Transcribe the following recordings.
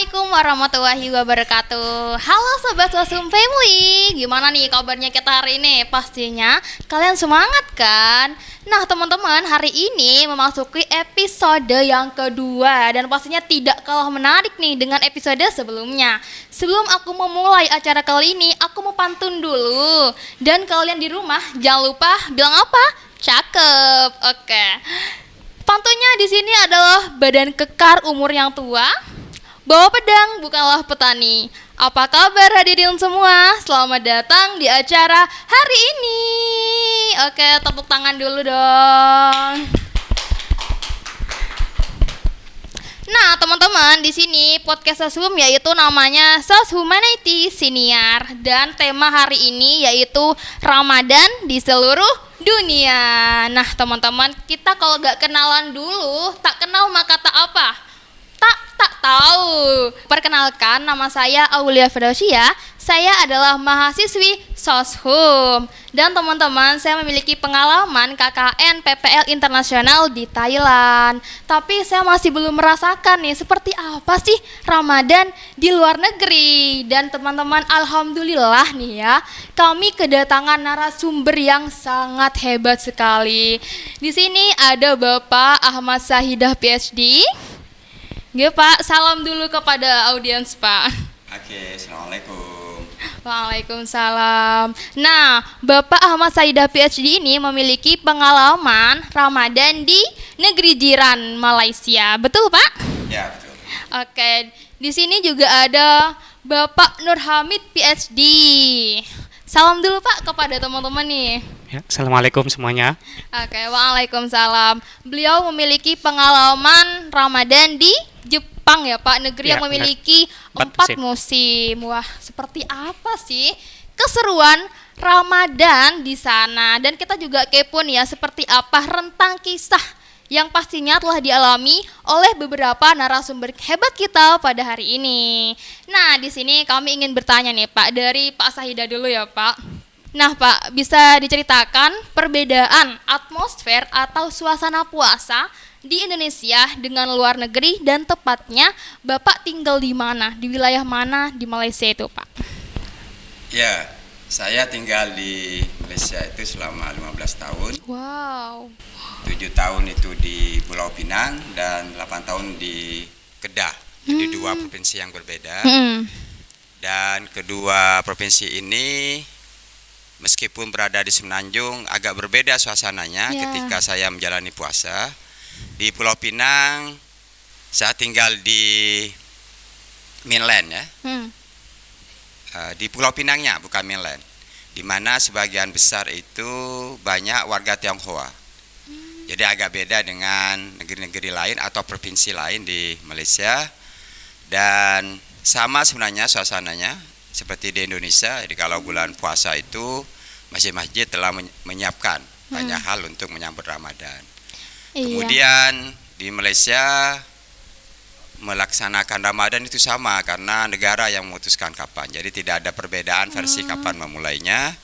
Assalamualaikum warahmatullahi wabarakatuh. Halo Sobat Wasum Family, gimana nih kabarnya kita hari ini? Pastinya kalian semangat kan? Nah teman-teman, hari ini memasuki episode yang kedua dan pastinya tidak kalah menarik nih dengan episode sebelumnya. Sebelum aku memulai acara kali ini, aku mau pantun dulu. Dan kalian di rumah jangan lupa bilang apa? Cakep. Oke. Pantunnya di sini adalah badan kekar umur yang tua, bawa pedang bukanlah petani. Apa kabar hadirin semua? Selamat datang di acara hari ini. Oke, tepuk tangan dulu dong. Nah, teman-teman, di sini podcast Sosum yaitu namanya Sos Humanity Senior dan tema hari ini yaitu Ramadan di seluruh dunia. Nah, teman-teman, kita kalau gak kenalan dulu, tak kenal maka tak apa? Tak tahu. Perkenalkan, nama saya Aulia Ferdausia. Saya adalah mahasiswi Soshum. Dan teman-teman, saya memiliki pengalaman KKN PPL Internasional di Thailand. Tapi saya masih belum merasakan nih seperti apa sih Ramadan di luar negeri. Dan teman-teman, alhamdulillah nih ya, kami kedatangan narasumber yang sangat hebat sekali. Di sini ada Bapak Ahmad Sahidah PhD. Oke Pak, salam dulu kepada audiens Pak. Oke, Assalamualaikum. Waalaikumsalam. Nah, Bapak Ahmad Sahidah PhD ini memiliki pengalaman Ramadan di negeri jiran Malaysia. Betul Pak? Ya, betul. Oke, di sini juga ada Bapak Nur Hamid PhD. Salam dulu Pak kepada teman-teman nih. Ya, Assalamualaikum semuanya. Oke, waalaikumsalam. Beliau memiliki pengalaman Ramadan di Jepang ya Pak, negeri Ya, yang memiliki Empat 4 musim. Wah, seperti apa sih keseruan Ramadan di sana? Dan kita juga kepo nih ya, seperti apa rentang kisah yang pastinya telah dialami oleh beberapa narasumber hebat kita pada hari ini. Nah, di sini kami ingin bertanya nih Pak, dari Pak Sahida dulu ya Pak. Nah Pak, bisa diceritakan perbedaan atmosfer atau suasana puasa di Indonesia dengan luar negeri dan tepatnya Bapak tinggal di mana, di wilayah mana di Malaysia itu Pak? Ya, saya tinggal di Malaysia itu selama 15 tahun. Wow. 7 tahun itu di Pulau Pinang dan 8 tahun di Kedah. Jadi dua provinsi yang berbeda. Dan kedua provinsi ini meskipun berada di Semenanjung agak berbeda suasananya ketika saya menjalani puasa. Di Pulau Pinang saya tinggal di mainland ya. Di Pulau Pinangnya bukan mainland, di mana sebagian besar itu banyak warga Tionghoa. Jadi agak beda dengan negeri-negeri lain atau provinsi lain di Malaysia. Dan sama sebenarnya suasananya seperti di Indonesia. Jadi kalau bulan puasa itu masjid-masjid telah menyiapkan banyak hal untuk menyambut Ramadan. Iya. Kemudian di Malaysia melaksanakan Ramadan itu sama karena negara yang memutuskan kapan. Jadi tidak ada perbedaan versi kapan memulainya.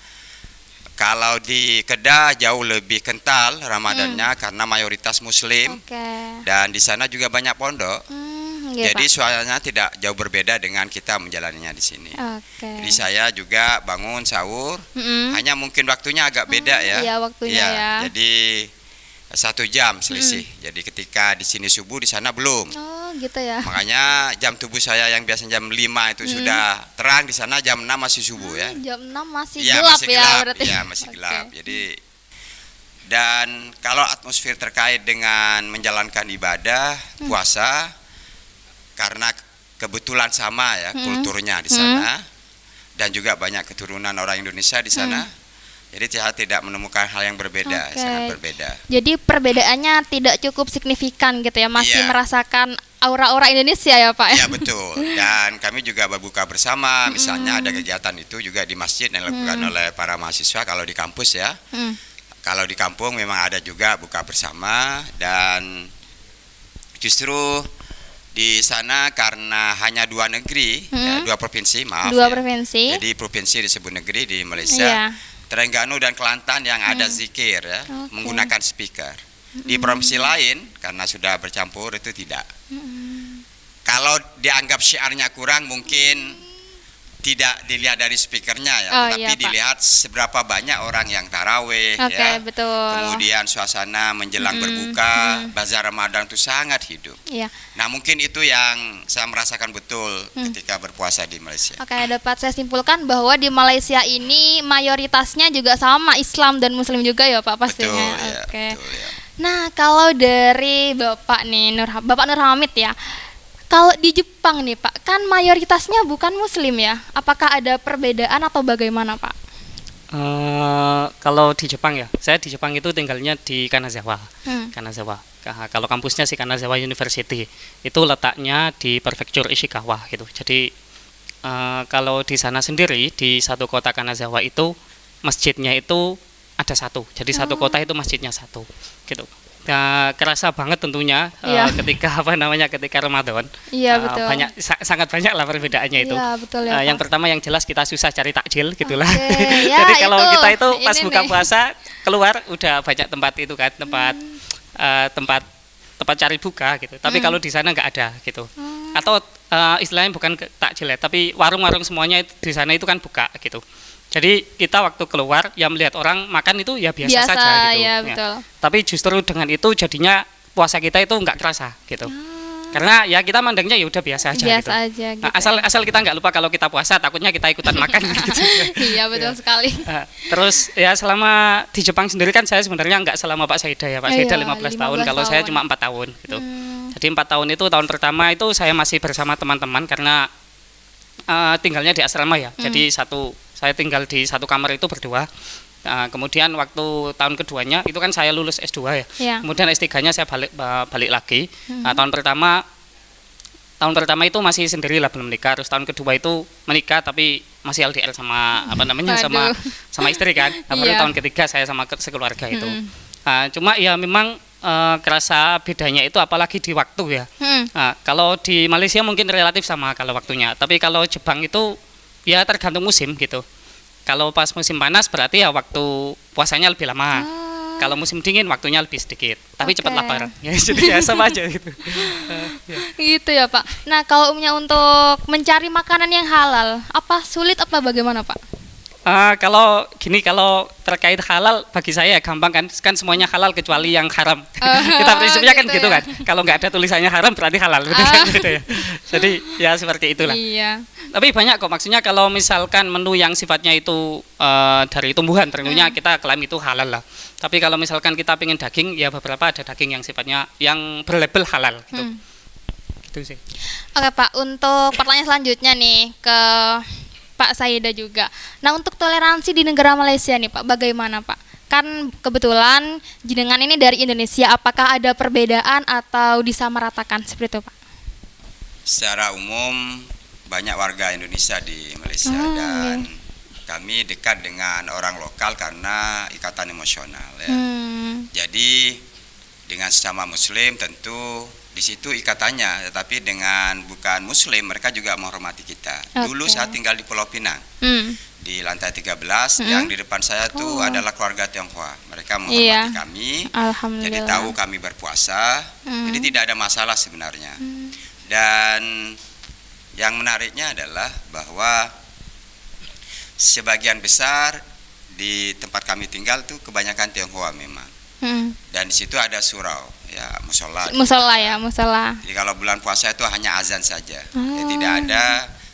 Kalau di Kedah jauh lebih kental Ramadannya karena mayoritas Muslim. Dan di sana juga banyak pondok. Jadi suasananya tidak jauh berbeda dengan kita menjalaninya di sini. Jadi saya juga bangun sahur, hanya mungkin waktunya agak beda ya. Iya, waktunya ya. Jadi 1 jam selisih. Jadi ketika di sini subuh, di sana belum. Oh, gitu ya. Makanya jam tubuh saya yang biasanya jam 5 itu sudah terang, di sana jam 6 masih subuh ya. Jam 6 masih Ya, gelap masih ya gelap. berarti. Ya, masih gelap. Jadi dan kalau atmosfer terkait dengan menjalankan ibadah puasa, karena kebetulan sama ya kulturnya di sana dan juga banyak keturunan orang Indonesia di sana. Jadi saya tidak menemukan hal yang berbeda, sangat berbeda. Jadi perbedaannya tidak cukup signifikan gitu ya, masih Iya. merasakan aura-aura Indonesia ya Pak? Ya betul. Dan kami juga berbuka bersama, misalnya ada kegiatan itu juga di masjid yang dilakukan oleh para mahasiswa kalau di kampus ya. Kalau di kampung memang ada juga buka bersama dan justru di sana karena hanya 2 negeri, ya, 2 provinsi, maaf. 2 ya. provinsi. Jadi provinsi disebut negeri di Malaysia. Iya. Terengganu dan Kelantan yang ada zikir ya, menggunakan speaker. Di provinsi lain karena sudah bercampur itu tidak. kalau dianggap syiarnya kurang mungkin tidak dilihat dari speakernya ya, Oh, tapi iya, Pak. dilihat seberapa banyak orang yang taraweh Oke, ya. betul. Kemudian suasana menjelang berbuka, bazar Ramadan itu sangat hidup. Iya. Nah, mungkin itu yang saya merasakan betul ketika berpuasa di Malaysia. Oke, dapat saya simpulkan bahwa di Malaysia ini mayoritasnya juga sama Islam dan Muslim juga ya Pak Betul pastinya. ya, Oke. betul ya. Nah, kalau dari Bapak nih Bapak Nur Hamid ya. Kalau di Jepang nih Pak, kan mayoritasnya bukan Muslim ya. Apakah ada perbedaan atau bagaimana Pak? Kalau di Jepang ya, saya di Jepang itu tinggalnya di Kanazawa. Kanazawa. Kalau kampusnya sih Kanazawa University. Itu letaknya di Prefektur Ishikawa gitu. Jadi kalau di sana sendiri di satu kota Kanazawa itu masjidnya itu ada satu. Jadi satu kota itu masjidnya satu gitu. Kerasa banget tentunya Iya. ketika ketika Ramadan. Iya, betul. Sangat banyak lah perbedaannya itu. Iya, betul ya, Yang Pak. pertama yang jelas kita susah cari takjil gitulah. Oke, ya, Jadi kalau itu, kita itu pas ini buka nih. puasa keluar udah banyak tempat itu kan, tempat cari buka gitu. Tapi kalau di sana nggak ada gitu. Atau istilahnya bukan takjil ya, tapi warung-warung semuanya di sana itu kan buka gitu. Jadi kita waktu keluar ya melihat orang makan itu ya biasa saja gitu. ya, betul. Tapi justru dengan itu jadinya puasa kita itu nggak kerasa gitu. Karena ya kita mandangnya ya udah biasa aja Biasa gitu. aja gitu. Nah, asal kita nggak lupa kalau kita puasa, takutnya kita ikutan makan gitu. Iya, betul sekali. Terus ya selama di Jepang sendiri kan saya sebenarnya nggak selama Pak Saida ya. Pak Saida Iya, 15 tahun, kalau 15 saya tahun. cuma 4 tahun gitu. Jadi 4 tahun itu tahun pertama itu saya masih bersama teman-teman karena tinggalnya di asrama ya. Jadi saya tinggal di satu kamar itu berdua. Kemudian waktu tahun keduanya itu kan saya lulus S2 ya. Iya. Kemudian S3-nya saya balik lagi. Tahun pertama itu masih sendiri lah belum menikah. Terus tahun kedua itu menikah tapi masih LDR sama sama Waduh. istri kan. Baru Iya. tahun ketiga saya sama sekeluarga itu. Cuma ya memang kerasa bedanya itu apalagi di waktu ya. Kalau di Malaysia mungkin relatif sama kalau waktunya. Tapi kalau Jepang itu ya tergantung musim gitu. Kalau pas musim panas berarti ya waktu puasanya lebih lama. Kalau musim dingin waktunya lebih sedikit. Tapi cepat Oke. lapar. Ya jadi ya sama aja gitu. Gitu ya Pak. Nah, kalau umumnya untuk mencari makanan yang halal, apa sulit apa bagaimana Pak? Kalau terkait halal bagi saya ya gampang kan semuanya halal kecuali yang haram. Kita prinsipnya kan gitu gitu ya. kan. Kalau nggak ada tulisannya haram berarti halal betul kan gitu ya. Jadi ya seperti itulah. Iya. Tapi banyak kok, maksudnya kalau misalkan menu yang sifatnya itu dari tumbuhan tentunya kita klaim itu halal lah. Tapi kalau misalkan kita pengen daging ya beberapa ada daging yang sifatnya yang berlabel halal gitu. Gitu sih. Oke Pak, untuk pertanyaan selanjutnya nih ke Pak Saida juga. Nah, untuk toleransi di negara Malaysia nih Pak, bagaimana Pak? Kan kebetulan jenengan ini dari Indonesia, apakah ada perbedaan atau disamaratakan seperti itu Pak? Secara umum banyak warga Indonesia di Malaysia dan kami dekat dengan orang lokal karena ikatan emosional ya. Jadi dengan sesama Muslim tentu di situ ikatannya, tetapi dengan bukan Muslim mereka juga menghormati kita. Dulu saya tinggal di Pulau Pinang di lantai 13, yang di depan saya tuh adalah keluarga Tionghoa. Mereka menghormati kami, Alhamdulillah. jadi tahu kami berpuasa, jadi tidak ada masalah sebenarnya. Dan yang menariknya adalah bahwa sebagian besar di tempat kami tinggal tuh kebanyakan Tionghoa memang. Dan di situ ada surau, ya musola. Musola ya, musola. Jadi kalau bulan puasa itu hanya azan saja, jadi tidak ada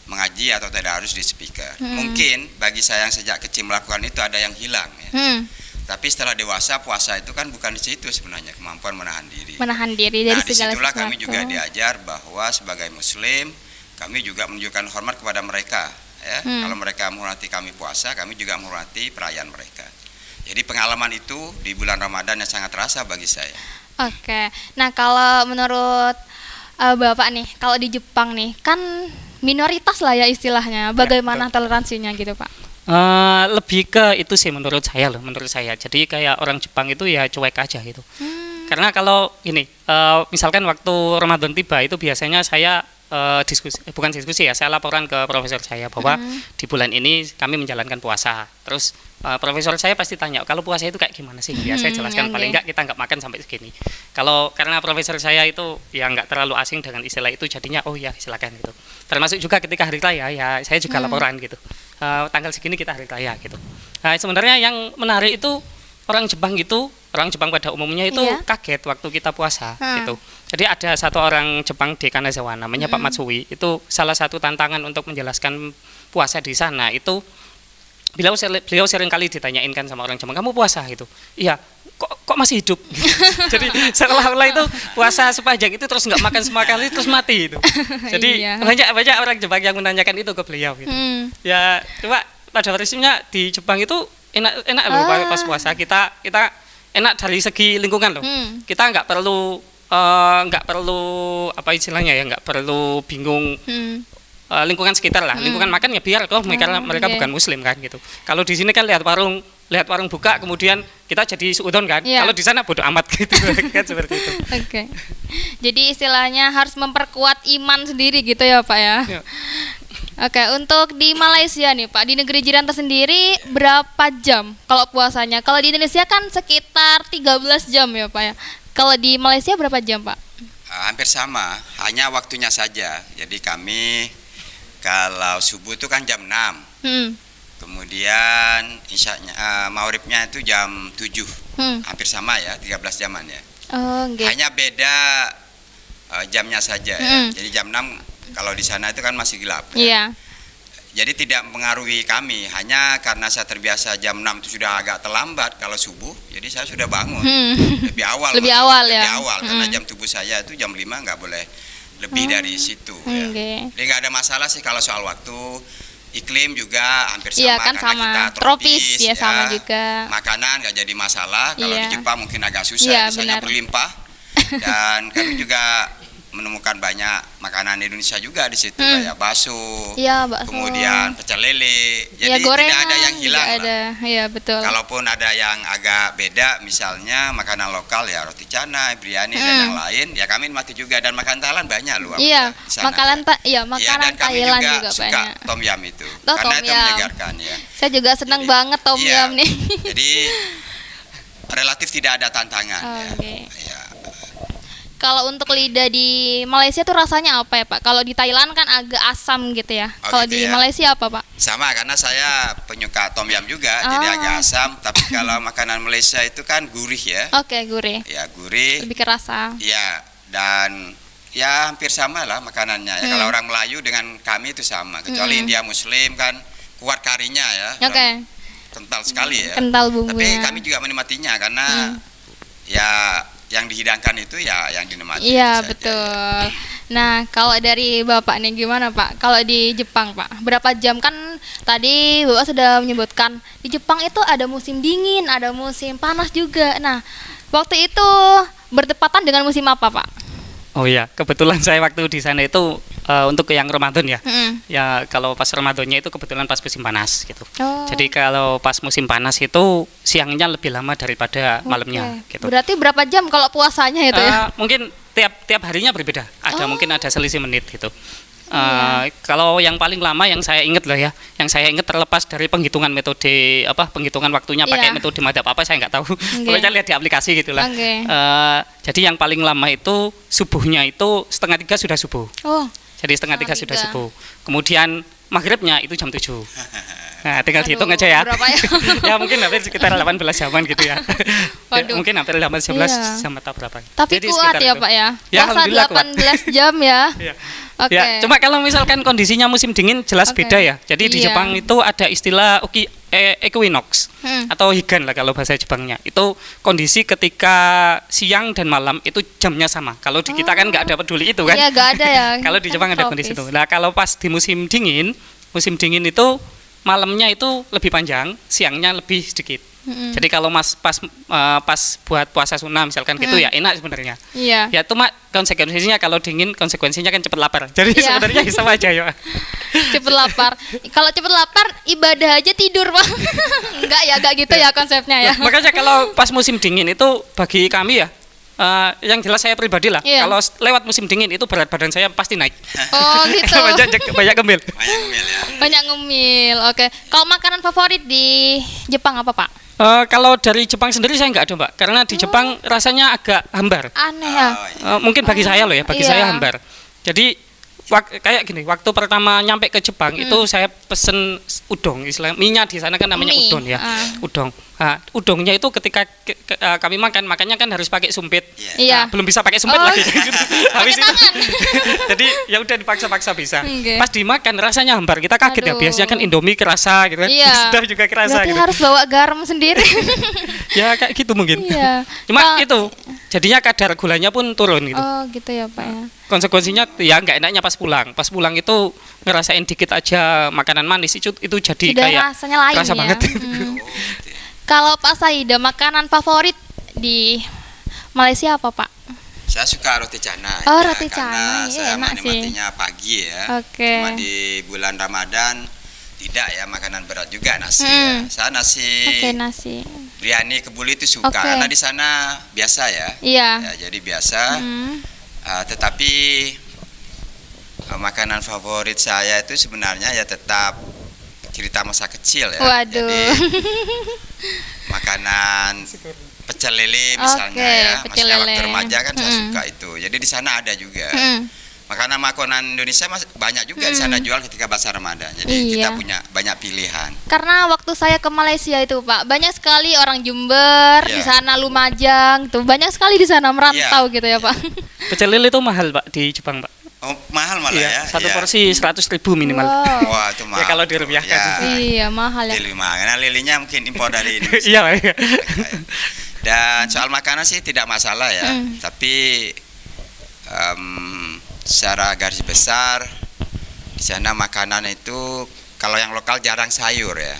mengaji atau tidak harus di speaker. Mungkin bagi saya yang sejak kecil melakukan itu ada yang hilang. Ya. Tapi setelah dewasa puasa itu kan bukan di situ sebenarnya, kemampuan menahan diri. Menahan diri dari Nah segala disitulah sesuatu. kami juga diajar bahwa sebagai Muslim kami juga menunjukkan hormat kepada mereka. Ya. Kalau mereka menghormati kami puasa, kami juga menghormati perayaan mereka. Jadi pengalaman itu di bulan Ramadan yang sangat terasa bagi saya. Oke, nah kalau menurut Bapak nih, kalau di Jepang nih, kan minoritas lah ya istilahnya. Bagaimana toleransinya gitu Pak? Lebih ke itu sih menurut saya. Jadi kayak orang Jepang itu ya cuek aja gitu. Karena kalau ini misalkan waktu Ramadan tiba itu biasanya saya bukan diskusi ya, saya laporan ke profesor saya bahwa di bulan ini kami menjalankan puasa. Terus profesor saya pasti tanya, kalau puasa itu kayak gimana sih? Ya saya jelaskan, paling enggak kita nggak makan sampai segini. Karena profesor saya itu ya nggak terlalu asing dengan istilah itu, jadinya oh ya silakan gitu. Termasuk juga ketika hari raya ya saya juga laporan gitu. Tanggal segini kita hari raya gitu. Nah sebenarnya yang menarik itu orang Jepang pada umumnya itu kaget waktu kita puasa gitu. Jadi ada satu orang Jepang di Kanazawa namanya Pak Matsui. Itu salah satu tantangan untuk menjelaskan puasa di sana itu beliau sering kali ditanyain kan sama orang Jepang, kamu puasa gitu. Iya, kok masih hidup? Jadi seolah-olah itu puasa sepanjang itu terus nggak makan sama kali terus mati itu. Jadi banyak orang Jepang yang menanyakan itu ke beliau gitu. Ya, coba pada prinsipnya di Jepang itu enak loh pas puasa kita enak dari segi lingkungan loh. Kita nggak perlu apa istilahnya ya, nggak perlu bingung lingkungan sekitar lah. Lingkungan makan ya biar kok mereka bukan muslim kan gitu. Kalau di sini kan lihat warung buka kemudian kita jadi suudon kan. Kalau di sana bodo amat gitu kan seperti itu. Oke. Jadi istilahnya harus memperkuat iman sendiri gitu ya Pak ya. Oke, untuk di Malaysia nih Pak, di negeri jiran tersendiri berapa jam kalau puasanya? Kalau di Indonesia kan sekitar 13 jam ya Pak ya. Kalau di Malaysia berapa jam Pak? Hampir sama, hanya waktunya saja. Jadi kami kalau subuh itu kan jam 6. Kemudian maghribnya itu jam 7. Hampir sama ya, 13 jaman ya. Hanya beda jamnya saja ya. Jadi jam 6 kalau di sana itu kan masih gelap ya. Jadi tidak mempengaruhi kami, hanya karena saya terbiasa jam 6 itu sudah agak terlambat kalau subuh, jadi saya sudah bangun lebih awal karena jam tubuh saya itu jam 5 nggak boleh lebih dari situ ya. Jadi nggak ada masalah sih kalau soal waktu. Iklim juga hampir sama kan karena sama. kita tropis ya, sama juga. Makanan nggak jadi masalah. Kalau di Jepang mungkin agak susah, misalnya berlimpah. Dan kami juga menemukan banyak makanan Indonesia juga di situ, kayak bakso, kemudian pecel lele. Jadi tidak ada yang hilang lah. Iya, betul. Kalaupun ada yang agak beda, misalnya makanan lokal ya roti canai, biryani dan yang lain, ya kami nikmati juga. Dan makanan Thailand banyak loh. Iya, makanan dan kami Thailand juga suka banyak. Tom yum itu, karena itu menyegarkan ya. Saya juga senang banget tom yum nih. Jadi relatif tidak ada tantangan ya. Kalau untuk lidah di Malaysia tuh rasanya apa ya Pak? Kalau di Thailand kan agak asam gitu ya. Kalau di Malaysia apa Pak? Sama, karena saya penyuka tom yum juga, jadi agak asam. Tapi kalau makanan Malaysia itu kan gurih ya. Gurih. Ya gurih. Lebih kerasa. Ya, dan ya hampir sama lah makanannya. Ya, kalau orang Melayu dengan kami itu sama. Kecuali India Muslim kan kuat karinya ya. Kental sekali ya. Kental bumbunya. Tapi kami juga menikmatinya karena ya yang dihidangkan itu ya yang dinikmati. Iya betul. Ya. Nah kalau dari Bapak nih gimana Pak? Kalau di Jepang Pak, berapa jam kan tadi Bapak sudah menyebutkan di Jepang itu ada musim dingin, ada musim panas juga. Nah waktu itu bertepatan dengan musim apa Pak? Oh iya, kebetulan saya waktu di sana itu untuk yang Ramadan ya. Ya kalau pas Ramadannya itu kebetulan pas musim panas gitu. Jadi kalau pas musim panas itu siangnya lebih lama daripada malamnya gitu. Berarti berapa jam kalau puasanya itu ya? Mungkin tiap harinya berbeda. Mungkin ada selisih menit gitu. Kalau yang paling lama yang saya ingat loh ya, yang saya ingat terlepas dari penghitungan metode penghitungan waktunya pakai metode madhab apa saya nggak tahu. Pokoknya lihat di aplikasi gitulah. Jadi yang paling lama itu subuhnya itu 2:30 sudah subuh. Jadi 2:30 sudah subuh. Kemudian maghribnya itu jam 7. Nah, tinggal dihitung aja ya. Berapa ya? Ya mungkin hampir sekitar 18 jaman gitu ya. Mungkin hampir 11 jam atau berapa. Tapi jadi kuat ya Pak ya. Puasa 18 jam ya. Ya, cuma kalau misalkan kondisinya musim dingin jelas beda ya. Jadi di Jepang itu ada istilah equinox atau higan lah kalau bahasa Jepangnya. Itu kondisi ketika siang dan malam itu jamnya sama. Kalau di kita kan nggak ada peduli itu kan. Iya, nggak ada ya. Kalau di Jepang ada kondisi itu. Nah, kalau pas di musim dingin itu malamnya itu lebih panjang, siangnya lebih sedikit. Jadi kalau pas buat puasa sunnah misalkan gitu ya enak sebenarnya. Iya. Ya cuma konsekuensinya kalau dingin konsekuensinya kan cepat lapar. Jadi sebenarnya sama aja ya. Cepet lapar. Kalau cepet lapar ibadah aja tidur Pak. Enggak gitu ya konsepnya ya. Makanya kalau pas musim dingin itu bagi kami ya Yang jelas saya pribadi lah, Iya. kalau lewat musim dingin itu berat badan saya pasti naik. Oh gitu. banyak gemil. Banyak ngemil ya. Banyak ngemil. Oke. Kalau makanan favorit di Jepang apa Pak? Kalau dari Jepang sendiri saya nggak ada Mbak, karena di Jepang rasanya agak hambar. Aneh ya. Oh, iya. Mungkin bagi saya loh ya, bagi Iya. saya hambar. Jadi kayak gini, waktu pertama nyampe ke Jepang itu saya pesen udong, istilahnya mie-nya di sana kan namanya Mie, udon ya, udong. Udongnya itu ketika kami makan, makanya kan harus pakai sumpit. Iya. Belum bisa pakai sumpit Oh, lagi. iya. Habis itu, tangan. jadi ya udah dipaksa-paksa bisa. Oke. Pas dimakan rasanya hambar, kita kaget ya. Aduh. Biasanya kan Indomie kerasa gitu, Iya. sudah juga kerasa Berarti gitu. harus bawa garam sendiri. Ya kayak gitu mungkin. Iya. Cuma Kalau- itu jadinya kadar gulanya pun turun gitu. Oh gitu ya Pak ya. Konsekuensinya ya nggak enaknya pas pulang itu ngerasain dikit aja makanan manis itu jadi Sudah kayak rasanya lain kerasa ya. banget. Kalau Pak Saida makanan favorit di Malaysia apa Pak? Saya suka roti canai. Oh, ya, roti karena canai, iya, saya enak sih. menikmatinya pagi ya. Oke. Cuma di bulan Ramadan tidak ya, makanan berat juga nasi. Hmm. Ya. Saya nasi Oke nasi. biryani kebuli itu suka Oke. karena di sana biasa ya. Iya. Ya, jadi biasa. Hmm. Tetapi makanan favorit saya itu sebenarnya ya tetap cerita masa kecil ya. Waduh. Jadi makanan pecel lele misalnya Oke, ya. pecel Maksudnya waktu lele. remaja kan saya Mm. suka itu. Jadi di sana ada juga. Hmm. Makanan Indonesia banyak juga di sana jual ketika pasar Ramadan. Jadi Iya. kita punya banyak pilihan. Karena waktu saya ke Malaysia itu Pak, banyak sekali orang Jember, Iya. di sana Lumajang, tuh banyak sekali di sana merantau gitu ya Pak. Pecel lele itu mahal Pak di Jepang Pak. Oh, mahal malah Iya, ya. satu Iya. porsi 100.000 minimal. Wow. Wah, itu mahal. Ya, kalau dirupiahkan. Ya, Iya mahal ya. lele mahal. Karena lelenya mungkin impor dari Indonesia. Iya Pak. Iya. Dan soal makanan sih tidak masalah ya. Mm. Tapi secara garis besar di sana makanan itu kalau yang lokal jarang sayur ya.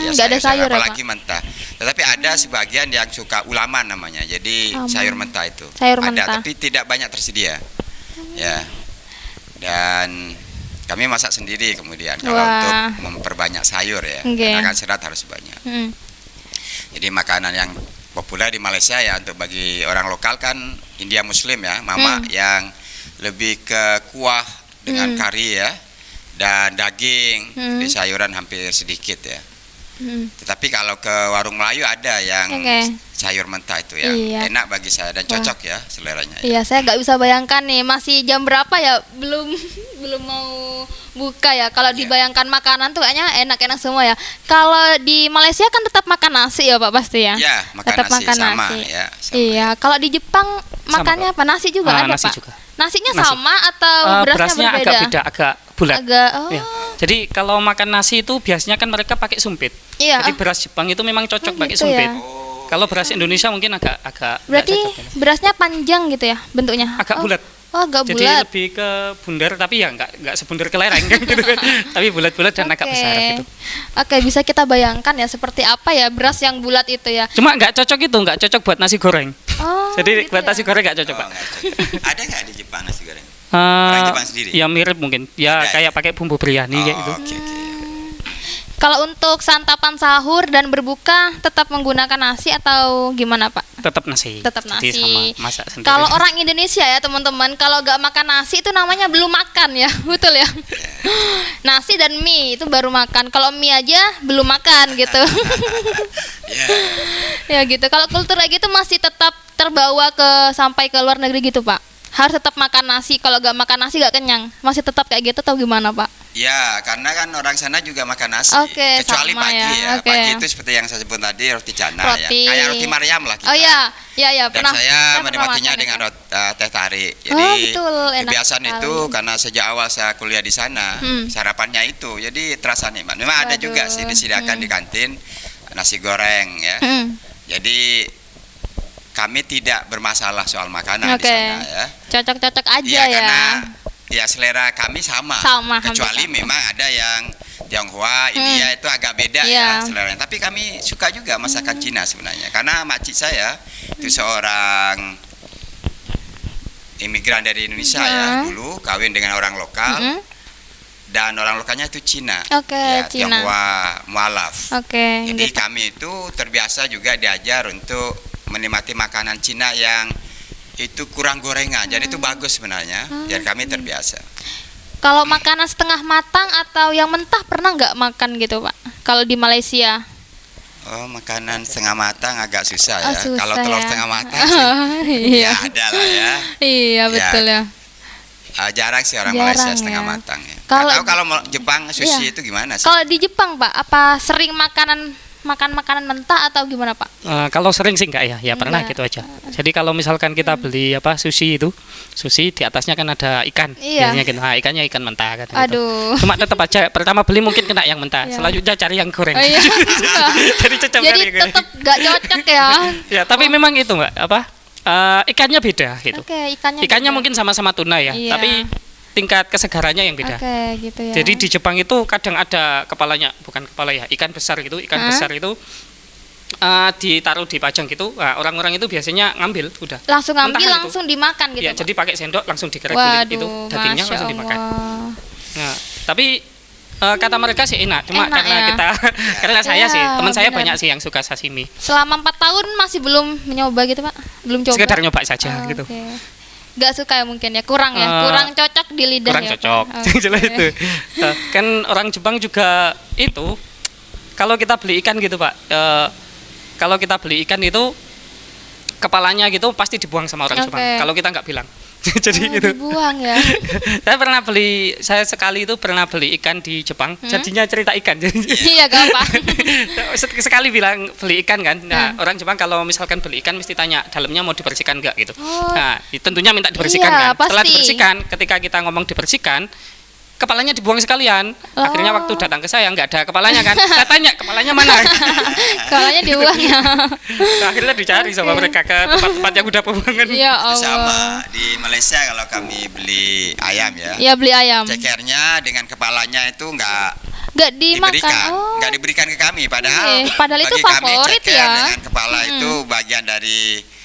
Nggak ada sayur ya, apalagi mentah. Tetapi ada sebagian yang suka ulaman namanya. Jadi Ulaman. sayur mentah itu. Sayur ada, mentah. tapi tidak banyak tersedia. Ya. Dan kami masak sendiri kemudian kalau Wah. untuk memperbanyak sayur ya. Oke. Karena kan serat harus banyak. Hmm. Jadi makanan yang populer di Malaysia ya untuk bagi orang lokal kan India Muslim ya, mama yang lebih ke kuah dengan kari ya dan daging, di sayuran hampir sedikit ya. Tetapi kalau ke warung Melayu ada yang Oke. sayur mentah itu yang Iya. enak bagi saya dan cocok ya seleranya. Ya. Iya, saya nggak bisa bayangkan nih masih jam berapa ya, belum belum mau buka ya. Kalau dibayangkan makanan tuh kayaknya enak-enak semua ya. Kalau di Malaysia kan tetap makan nasi ya Pak pasti ya. Ya, makan Tetap nasi makan sama nasi. ya. Sama Iya, kalau di Jepang makannya apa? Nasi juga ada Nasi Pak? juga. Nasinya Nasi. sama atau berasnya Berasnya berbeda? agak beda, agak bulat. Agak, oh. Ya. Jadi kalau makan nasi itu biasanya kan mereka pakai sumpit. Iya. Jadi beras Jepang itu memang cocok pakai gitu sumpit. ya. Kalau beras Indonesia mungkin agak nggak Berarti cocok ya. berasnya panjang gitu ya bentuknya? Agak Oh. bulat. Oh, agak Jadi bulat. lebih ke bundar tapi ya nggak sebundar kelereng kan gitu kan. Tapi bulat-bulat dan agak Oke. besar gitu. Oke, bisa kita bayangkan ya seperti apa ya beras yang bulat itu ya. Cuma nggak cocok itu, nggak cocok buat nasi goreng. Oh, Jadi gitu buat ya. nasi goreng nggak cocok Oh, Pak. nggak cocok. Ada nggak di Jepang nasi goreng? Orang Jepang sendiri? Ya mirip mungkin. Ya Ada ya? kayak pakai bumbu biryani kayak gitu. Oke, oke. Kalau untuk santapan sahur dan berbuka tetap menggunakan nasi atau gimana Pak? Tetap nasi. Tetap Jadi nasi. sama masak sendiri. Kalau orang Indonesia ya teman-teman, kalau nggak makan nasi itu namanya belum makan ya, betul ya. Nasi dan mie itu baru makan. Kalau mie aja belum makan gitu. Ya. Ya gitu. Kalau kultur kayak gitu masih tetap terbawa ke sampai ke luar negeri gitu Pak. Harus tetap makan nasi. Kalau nggak makan nasi nggak kenyang. Masih tetap kayak gitu atau gimana Pak? Ya, karena kan orang sana juga makan nasi. Oke, Kecuali sama pagi ya, ya. oke. Pagi itu seperti yang saya sebut tadi roti canai Roti. ya. Kayak roti Maryam lah kita. Oh iya, ya Dan pernah. saya pernah menikmatinya makan dengan itu. teh tarik. Oh, Jadi betul, enak kebiasaan sekali. itu karena sejak awal saya kuliah di sana, sarapannya itu. Jadi terasa nikmat. Memang ada Waduh. juga sih disediakan di kantin nasi goreng ya. Hmm. Jadi kami tidak bermasalah soal makanan Oke. di sana ya. Cocok-cocok aja Iya, ya. karena ya selera kami sama. Sama, hampir Kecuali sama. memang ada yang Tionghoa, India itu agak beda Iya. ya seleranya. Tapi kami suka juga masakan Cina sebenarnya. Karena makcik saya itu seorang imigran dari Indonesia ya dulu kawin dengan orang lokal dan orang lokalnya itu Cina. Oke, ya, Cina. Tionghoa mualaf. Oke, Jadi gitu. kami itu terbiasa juga diajar untuk menikmati makanan Cina yang itu kurang gorengan. Jadi itu bagus sebenarnya, biar kami terbiasa. Kalau makanan setengah matang atau yang mentah pernah nggak makan gitu Pak? Kalau di Malaysia? Oh, makanan setengah matang agak susah ya. Susah Kalau telur ya. setengah matang sih, Iya. ya ada lah ya. Iya betul ya. Jarang sih orang Jarang Malaysia ya. setengah matang ya. Kalau- Kalau Jepang sushi Iya. itu gimana sih? Kalau di Jepang Pak, apa sering makan makanan mentah atau gimana Pak? Kalau sering sih enggak ya pernah Enggak. gitu aja. Jadi kalau misalkan kita beli sushi itu, sushi di atasnya kan ada ikan, Iya. biasanya gitu. Nah, ikannya ikan mentah kan. Gitu. Aduh. Cuma tetap aja pertama beli mungkin kena yang mentah, Iya. selanjutnya cari yang goreng. Oh, iya. Jadi cocok Jadi cari yang goreng. tetap nggak cocok ya. Ya, tapi memang itu Mbak, ikannya beda gitu. Oke, ikannya. Ikannya beda. mungkin sama-sama tuna ya, Iya. tapi tingkat kesegarannya yang beda. Oke, gitu ya. Jadi di Jepang itu kadang ada kepalanya, bukan kepala ya, ikan besar gitu, ikan besar itu ditaruh di pajang gitu. Nah, orang-orang itu biasanya ngambil udah. langsung ngambil Mentahan itu. langsung dimakan gitu. Ya, Pak? jadi pakai sendok langsung dikerek kulit Waduh, itu, dagingnya Masya langsung dimakan. Allah. Nah, tapi kata mereka sih enak, cuma Enak karena ya? kita karena saya sih, Ya, teman saya benar. banyak sih yang suka sashimi. Selama 4 tahun masih belum mencoba gitu Pak? Belum coba? Sekedar nyoba saja Oh, gitu. oke. Nggak suka ya mungkin ya? Kurang ya? Kurang cocok di lidah Kurang ya, Pak? cocok. Oke. Jelas itu. Kan orang Jepang juga itu kalau kita beli ikan gitu, Pak. Kalau kita beli ikan itu kepalanya gitu pasti dibuang sama orang Oke. Jepang. Kalau kita nggak bilang. Jadi Oh, gitu. dibuang ya? Saya sekali itu pernah beli ikan di Jepang, jadinya cerita ikan. Iya gampang. Sekali bilang beli ikan kan. Nah, orang Jepang kalau misalkan beli ikan mesti tanya dalamnya mau dibersihkan enggak gitu. Oh. Nah, tentunya minta dibersihkan Iya, kan. Setelah pasti. dibersihkan, ketika kita ngomong dibersihkan, kepalanya dibuang sekalian. Akhirnya waktu datang ke saya nggak ada kepalanya kan. Saya tanya kepalanya mana. Kepalanya dibuang ya? Nah, akhirnya dicari sama mereka ke tempat-tempat yang udah pembuangan. Ya Itu sama Allah. di Malaysia kalau kami beli ayam ya. Ya beli ayam. Cekernya dengan kepalanya itu nggak Nggak dimakan. diberikan, Oh. nggak diberikan ke kami. Padahal, Iya, padahal itu bagi kami favorit ceker ya. dengan kepala itu bagian dari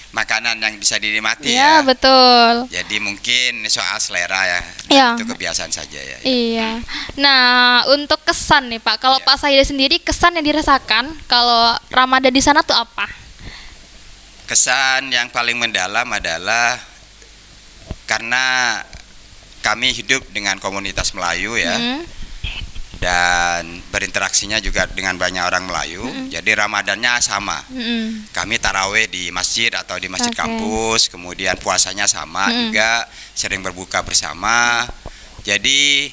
makanan yang bisa dinikmati Ya ya. betul. Jadi mungkin soal selera ya, Ya. itu kebiasaan saja ya. Iya. Nah, untuk kesan nih Pak, kalau Ya. Pak Sahida sendiri kesan yang dirasakan kalau Ramadan di sana tuh apa? Kesan yang paling mendalam adalah karena kami hidup dengan komunitas Melayu ya. Hmm. Dan berinteraksinya juga dengan banyak orang Melayu. Jadi Ramadannya sama. Mm-mm. Kami taraweh di masjid atau di masjid Oke. kampus, kemudian puasanya sama juga, sering berbuka bersama. Jadi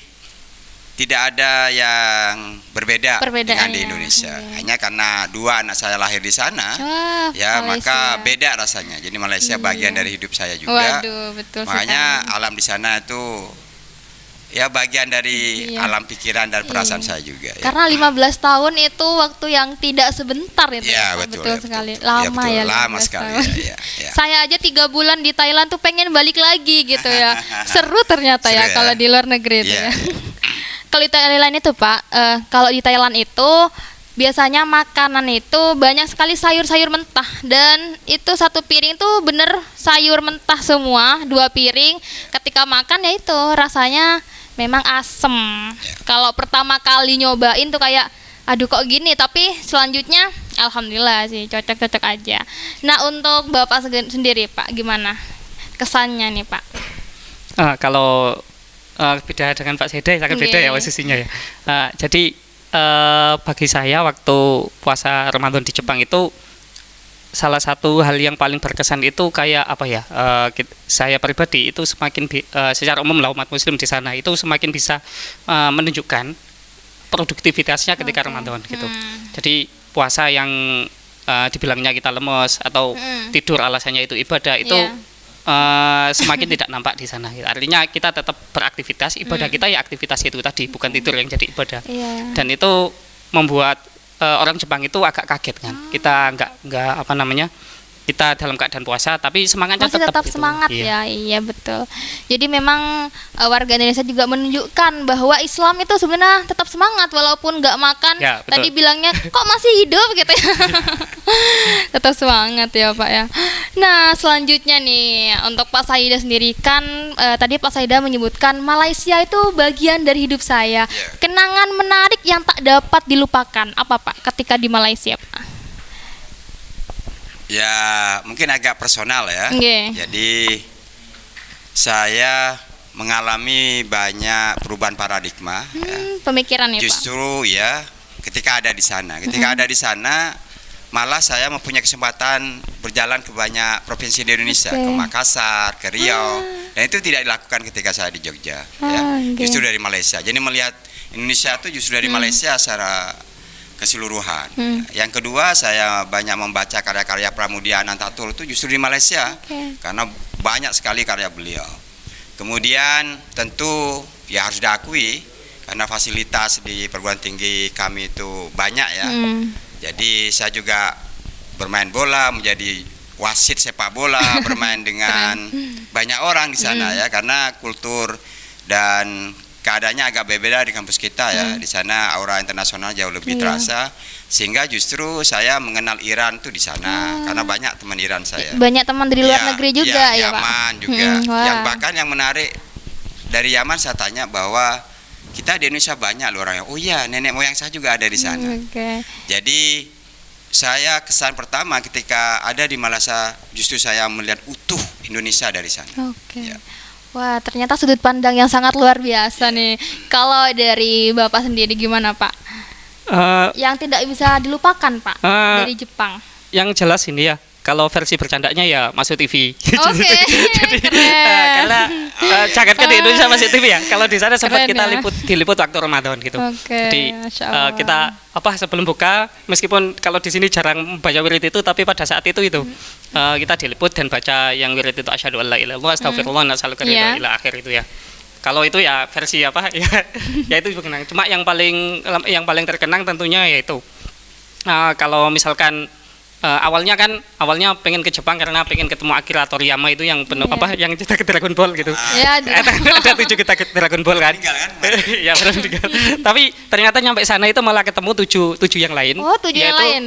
tidak ada yang berbeda dengan di Perbedaannya, Indonesia. iya. Hanya karena dua anak saya lahir di sana, Wah, ya maka Malaysia. beda rasanya. Jadi Malaysia bagian dari hidup saya juga. Waduh, betul Makanya sekali. alam di sana itu ya bagian dari Iya. alam pikiran dan perasaan Iya. saya juga ya. Karena 15 tahun itu waktu yang tidak sebentar itu. Ya, Pak. betul, betul ya, sekali. betul. Lama Ya, betul. ya. Lama 15 sekali, tahun. ya, ya. Saya aja 3 bulan di Thailand tuh pengen balik lagi gitu ya. Seru ternyata Seru ya ya. kalau di luar negeri itu Iya. ya. Kalau di Thailand itu Pak, kalau di Thailand itu biasanya makanan itu banyak sekali sayur-sayur mentah dan itu satu piring tuh bener sayur mentah semua, 2 piring. Ketika makan ya itu rasanya memang asem. Kalau pertama kali nyobain tuh kayak aduh kok gini, tapi selanjutnya alhamdulillah sih cocok-cocok aja. Nah, untuk Bapak sendiri Pak gimana kesannya nih Pak? Kalau beda dengan Pak Seda, sangat beda ya Nggih. posisinya ya. Jadi bagi saya waktu puasa Ramadan di Jepang itu salah satu hal yang paling berkesan itu kayak apa ya? Saya pribadi itu semakin secara umum lah umat Muslim di sana itu semakin bisa menunjukkan produktivitasnya ketika Oke. Ramadan gitu. Jadi puasa yang dibilangnya kita lemes atau tidur alasannya itu ibadah itu Iya. semakin tidak nampak di sana. Artinya kita tetap beraktivitas, ibadah kita ya aktivitas itu tadi, bukan tidur yang jadi ibadah. Iya. Dan itu membuat orang Jepang itu agak kaget kan. Kita nggak apa namanya? Kita dalam keadaan puasa tapi semangatnya Masih tetap gitu. semangat Iya. ya, iya betul. Jadi memang warga Indonesia juga menunjukkan bahwa Islam itu sebenarnya tetap semangat walaupun nggak makan. Ya, betul. Tadi bilangnya kok masih hidup gitu ya. Tetap semangat ya Pak ya. Nah selanjutnya nih untuk Pak Saida sendiri kan tadi Pak Saida menyebutkan Malaysia itu bagian dari hidup saya. Ya. Kenangan menarik yang tak dapat dilupakan apa Pak ketika di Malaysia Pak? Ya, mungkin agak personal ya. Nggih. Jadi saya mengalami banyak perubahan paradigma ya. Pemikiran ya, Pak. Justru ya ketika ada di sana. Ketika ada di sana malah saya mempunyai kesempatan berjalan ke banyak provinsi di Indonesia, Oke. ke Makassar, ke Riau. Dan itu tidak dilakukan ketika saya di Jogja ya. Oke. Justru dari Malaysia. Jadi melihat Indonesia itu justru dari Malaysia secara keseluruhan. Yang kedua, saya banyak membaca karya-karya Pramudia Anantatur itu justru di Malaysia. Oke. Karena banyak sekali karya beliau. Kemudian tentu ya harus diakui karena fasilitas di perguruan tinggi kami itu banyak ya. Jadi saya juga bermain bola, menjadi wasit sepak bola, bermain dengan banyak orang di sana ya, karena kultur dan keadaannya agak berbeda di kampus kita ya. Di sana aura internasional jauh lebih terasa, sehingga justru saya mengenal Iran tuh di sana karena banyak teman Iran saya. Banyak teman dari luar Ya, negeri juga ya, Pak. Yaman juga. Wah. Yang bahkan yang menarik dari Yaman saya tanya bahwa kita di Indonesia banyak loh orang yang, oh iya nenek moyang saya juga ada di sana. Oke. Jadi saya kesan pertama ketika ada di Malaysia justru saya melihat utuh Indonesia dari sana. Oke. Ya. Wah, ternyata sudut pandang yang sangat luar biasa nih. Kalau dari Bapak sendiri gimana, Pak? Yang tidak bisa dilupakan, Pak, dari Jepang. Yang jelas ini ya, kalau versi bercandanya ya masuk TV. Oke, Jadi keren. karena jangan kan di Indonesia masuk TV ya. Kalau di sana sempat Keren kita ya. diliput waktu Ramadan gitu. Oke, Jadi Masya Allah. kita sebelum buka, meskipun kalau di sini jarang baca wirid itu, tapi pada saat itu kita diliput dan baca yang wirid itu asyhadu alla ilaha illallah astagfirullah nas'aluka Iya. ila akhir itu ya. Kalau itu ya versi ya ya itu berkenang. Cuma yang paling terkenang tentunya yaitu kalau misalkan awalnya pengen ke Jepang karena pengen ketemu Akira Toriyama itu yang penuh yang cerita ke Dragon Ball gitu. Ya, Ada 7 kita ke Dragon Ball kan. Meninggal kan? Ya benar meninggal. Tapi ternyata nyampe sana itu malah ketemu 7 yang lain. Oh, 7 yang yaitu lain.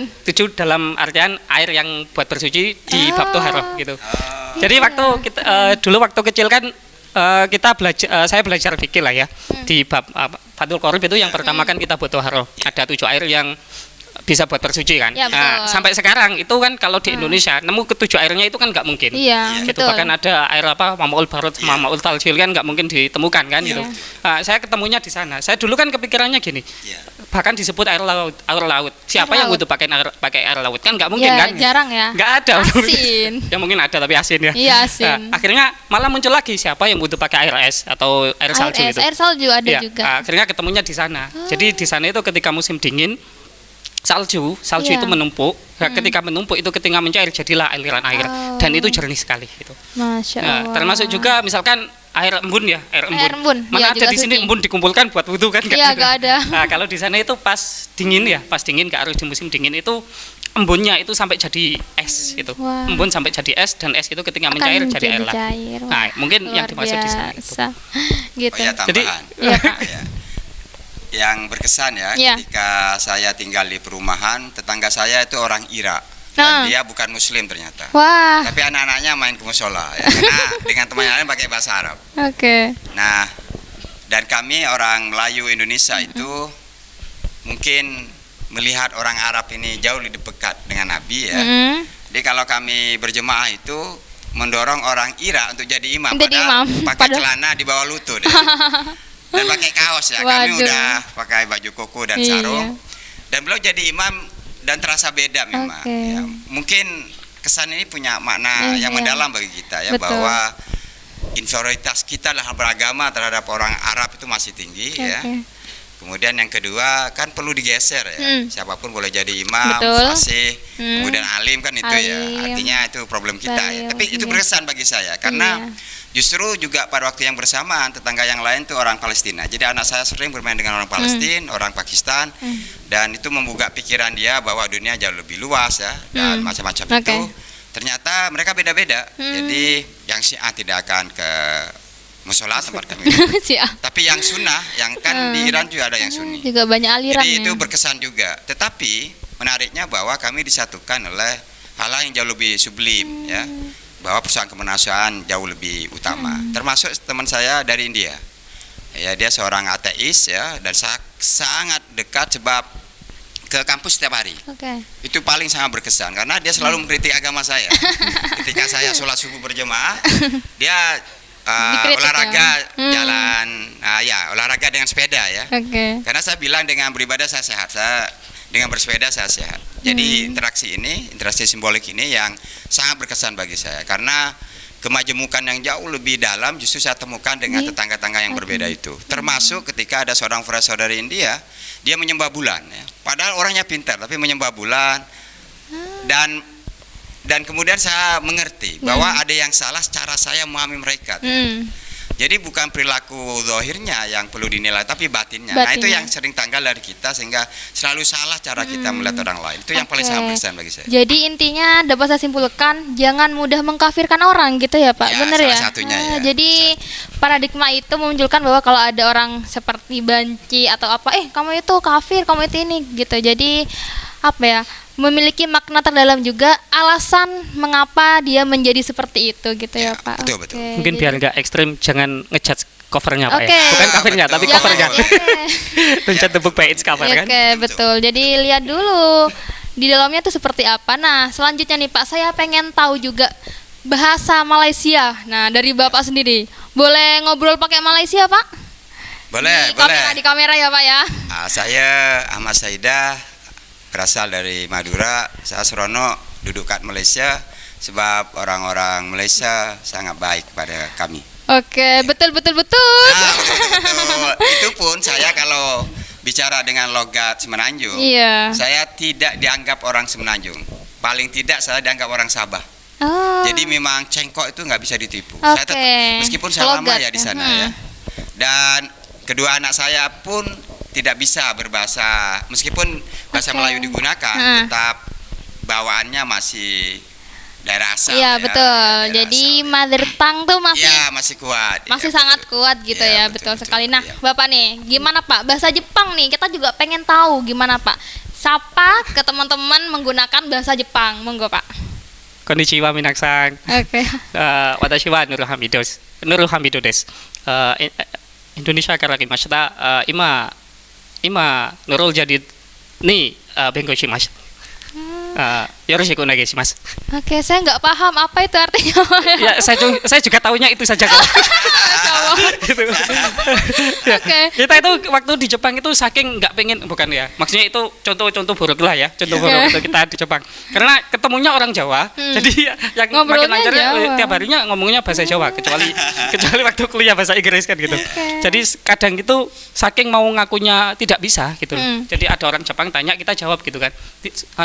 7 dalam artian air yang buat bersuci di bab toharoh gitu. Jadi dulu waktu kecil kan saya belajar fikih lah ya di bab Fathul Qorib itu yang pertama kan kita buat toharoh. Ada 7 air yang bisa buat bersuci kan. Ya, betul. Nah, sampai sekarang itu kan kalau di Indonesia nemu ketujuh airnya itu kan nggak mungkin. Iya, Gitu, betul. bahkan ada air Mamaul Barut sama Mamaul Taljil kan nggak mungkin ditemukan kan gitu. Saya ketemunya di sana. Saya dulu kan kepikirannya gini. Iya. Bahkan disebut air laut. Siapa yang laut. butuh pakai air laut kan nggak mungkin Ya, kan? jarang ya. Nggak ada. Asin. Ya mungkin ada tapi asin ya. Iya, asin. Nah, akhirnya malah muncul lagi siapa yang butuh pakai air es atau air salju gitu. Air salju ada Iya, juga. akhirnya ketemunya di sana. Jadi di sana itu ketika musim dingin salju Iya. itu menumpuk. Nah, ketika menumpuk itu ketika mencair jadilah aliran air dan itu jernih sekali gitu. Masya Nah, Allah. termasuk juga misalkan air embun ya, air embun. Iya, Mana ada juga di sini suci. embun dikumpulkan buat wudhu kan? Iya, nggak ada. Nah, kalau di sana itu pas dingin nggak harus di musim dingin itu embunnya itu sampai jadi es gitu. Wah. Embun sampai jadi es dan es itu ketika Akan mencair jadi air lagi. cair. Wah, Nah, mungkin yang luar dimaksud di sana itu. biasa. Gitu. Oh ya, tambahan. Iya, Pak. Ya. Yang berkesan ya, Iya. ketika saya tinggal di perumahan, tetangga saya itu orang Irak. Nah. Dan dia bukan Muslim ternyata. Wah, Tapi anak-anaknya main ke musola ya, karena dengan teman yang lain pakai bahasa Arab. oke. Nah, dan kami orang Melayu Indonesia itu mungkin melihat orang Arab ini jauh lebih dekat dengan Nabi ya. Jadi kalau kami berjemaah itu mendorong orang Irak untuk jadi imam, Jadi padahal imam. pakai Padahal- celana di bawah lutut ya. Dan pakai kaos ya. Kami Waduh. udah pakai baju koko dan Iya. sarung. Dan beliau jadi imam dan terasa beda memang. Oke. Ya, mungkin kesan ini punya makna yang Iya. mendalam bagi kita ya, Betul. bahwa inferioritas kita dalam beragama terhadap orang Arab itu masih tinggi ya. Oke. Kemudian yang kedua kan perlu digeser ya. Siapapun boleh jadi imam, Betul. fasih, kemudian alim kan itu ya. Alim. Artinya itu problem kita ya. Beliau, Tapi itu iya. berkesan bagi saya karena Iya. justru juga pada waktu yang bersamaan tetangga yang lain tuh orang Palestina. Jadi anak saya sering bermain dengan orang Palestina, orang Pakistan, dan itu membuka pikiran dia bahwa dunia jauh lebih luas ya dan macam-macam Oke. itu. Ternyata mereka beda-beda. Jadi yang Syiah tidak akan ke musola tempat kami. Siap. Tapi yang sunnah, yang kan di Iran juga ada yang sunni. Juga banyak aliran Jadi ya. itu berkesan juga. Tetapi menariknya bahwa kami disatukan oleh hal yang jauh lebih sublim ya. Bahwa persoalan kemanusiaan jauh lebih utama. Termasuk teman saya dari India. Ya, dia seorang ateis ya dan sangat dekat sebab ke kampus setiap hari. Oke. Itu paling sangat berkesan karena dia selalu mengkritik agama saya. Ketika saya sholat subuh berjemaah, dia Dikritik olahraga ya? jalan, olahraga dengan sepeda ya. Oke. Karena saya bilang dengan beribadah saya sehat, dengan bersepeda saya sehat. Jadi interaksi simbolik ini yang sangat berkesan bagi saya karena kemajemukan yang jauh lebih dalam justru saya temukan dengan tetangga-tetangga yang berbeda itu. Termasuk ketika ada seorang saudari India, dia menyembah bulan ya. Padahal orangnya pintar tapi menyembah bulan. Dan kemudian saya mengerti bahwa ada yang salah cara saya memahami mereka. Jadi bukan perilaku zahirnya yang perlu dinilai, tapi batinnya. Nah itu yang sering tanggal dari kita sehingga selalu salah cara kita melihat orang lain. Itu yang paling sangat berkesan bagi saya. Jadi intinya dapat saya simpulkan jangan mudah mengkafirkan orang gitu ya Pak, benar ya? Salah satunya ya. Jadi paradigma itu memunculkan bahwa kalau ada orang seperti banci atau apa, kamu itu kafir, kamu itu ini gitu. Jadi apa ya? Memiliki makna terdalam juga alasan mengapa dia menjadi seperti itu gitu ya Pak. Betul. Mungkin biar nggak ekstrim jangan ngejudge covernya Pak ya. Bukan covernya tapi betul. covernya. Tuncet the book by its cover kan. Oke, betul. Jadi lihat dulu di dalamnya itu seperti apa. Nah, selanjutnya nih Pak, saya pengen tahu juga bahasa Malaysia. Nah, dari Bapak sendiri, boleh ngobrol pakai Malaysia Pak? Boleh. Di kamera ya Pak ya. Saya Ahmad Saidah, berasal dari Madura. Saya serono duduk kat Malaysia sebab orang-orang Malaysia sangat baik pada kami. Oke, betul. Betul. Itu pun saya kalau bicara dengan logat Semenanjung, saya tidak dianggap orang Semenanjung. Paling tidak saya dianggap orang Sabah. Jadi memang cengkok itu nggak bisa ditipu. Saya tetap, meskipun saya lama ya di sana ya. Dan kedua anak saya pun tidak bisa berbahasa, meskipun bahasa Melayu digunakan, tetap bawaannya masih daerah asal. Iya betul. Jadi mother tongue tuh masih kuat. Masih sangat kuat gitu ya, betul sekali. Nah, Bapak nih, gimana Pak bahasa Jepang nih? Kita juga pengen tahu gimana Pak. Sapa ke teman-teman menggunakan bahasa Jepang, monggo Pak. Konnichiwa minasan. Oke. Watashi wa Nurul Hamido desu. Indonesiaから来ました。今Nurul jadi ni bengo shimasu. Yoroshiku onegaishimasu. Oke, saya nggak paham apa itu artinya. Ya, saya juga tahunya itu saja kan. Gitu. Oke. Kita itu waktu di Jepang itu saking nggak pengen, bukan ya, maksudnya itu contoh buruk lah ya, contoh buruk itu kita di Jepang karena ketemunya orang Jawa, jadi yang makin lancar tiap harinya ngomongnya bahasa Jawa, kecuali waktu kuliah bahasa Inggris kan gitu. Jadi kadang itu saking mau ngakunya tidak bisa gitu. Jadi ada orang Jepang tanya, kita jawab gitu kan,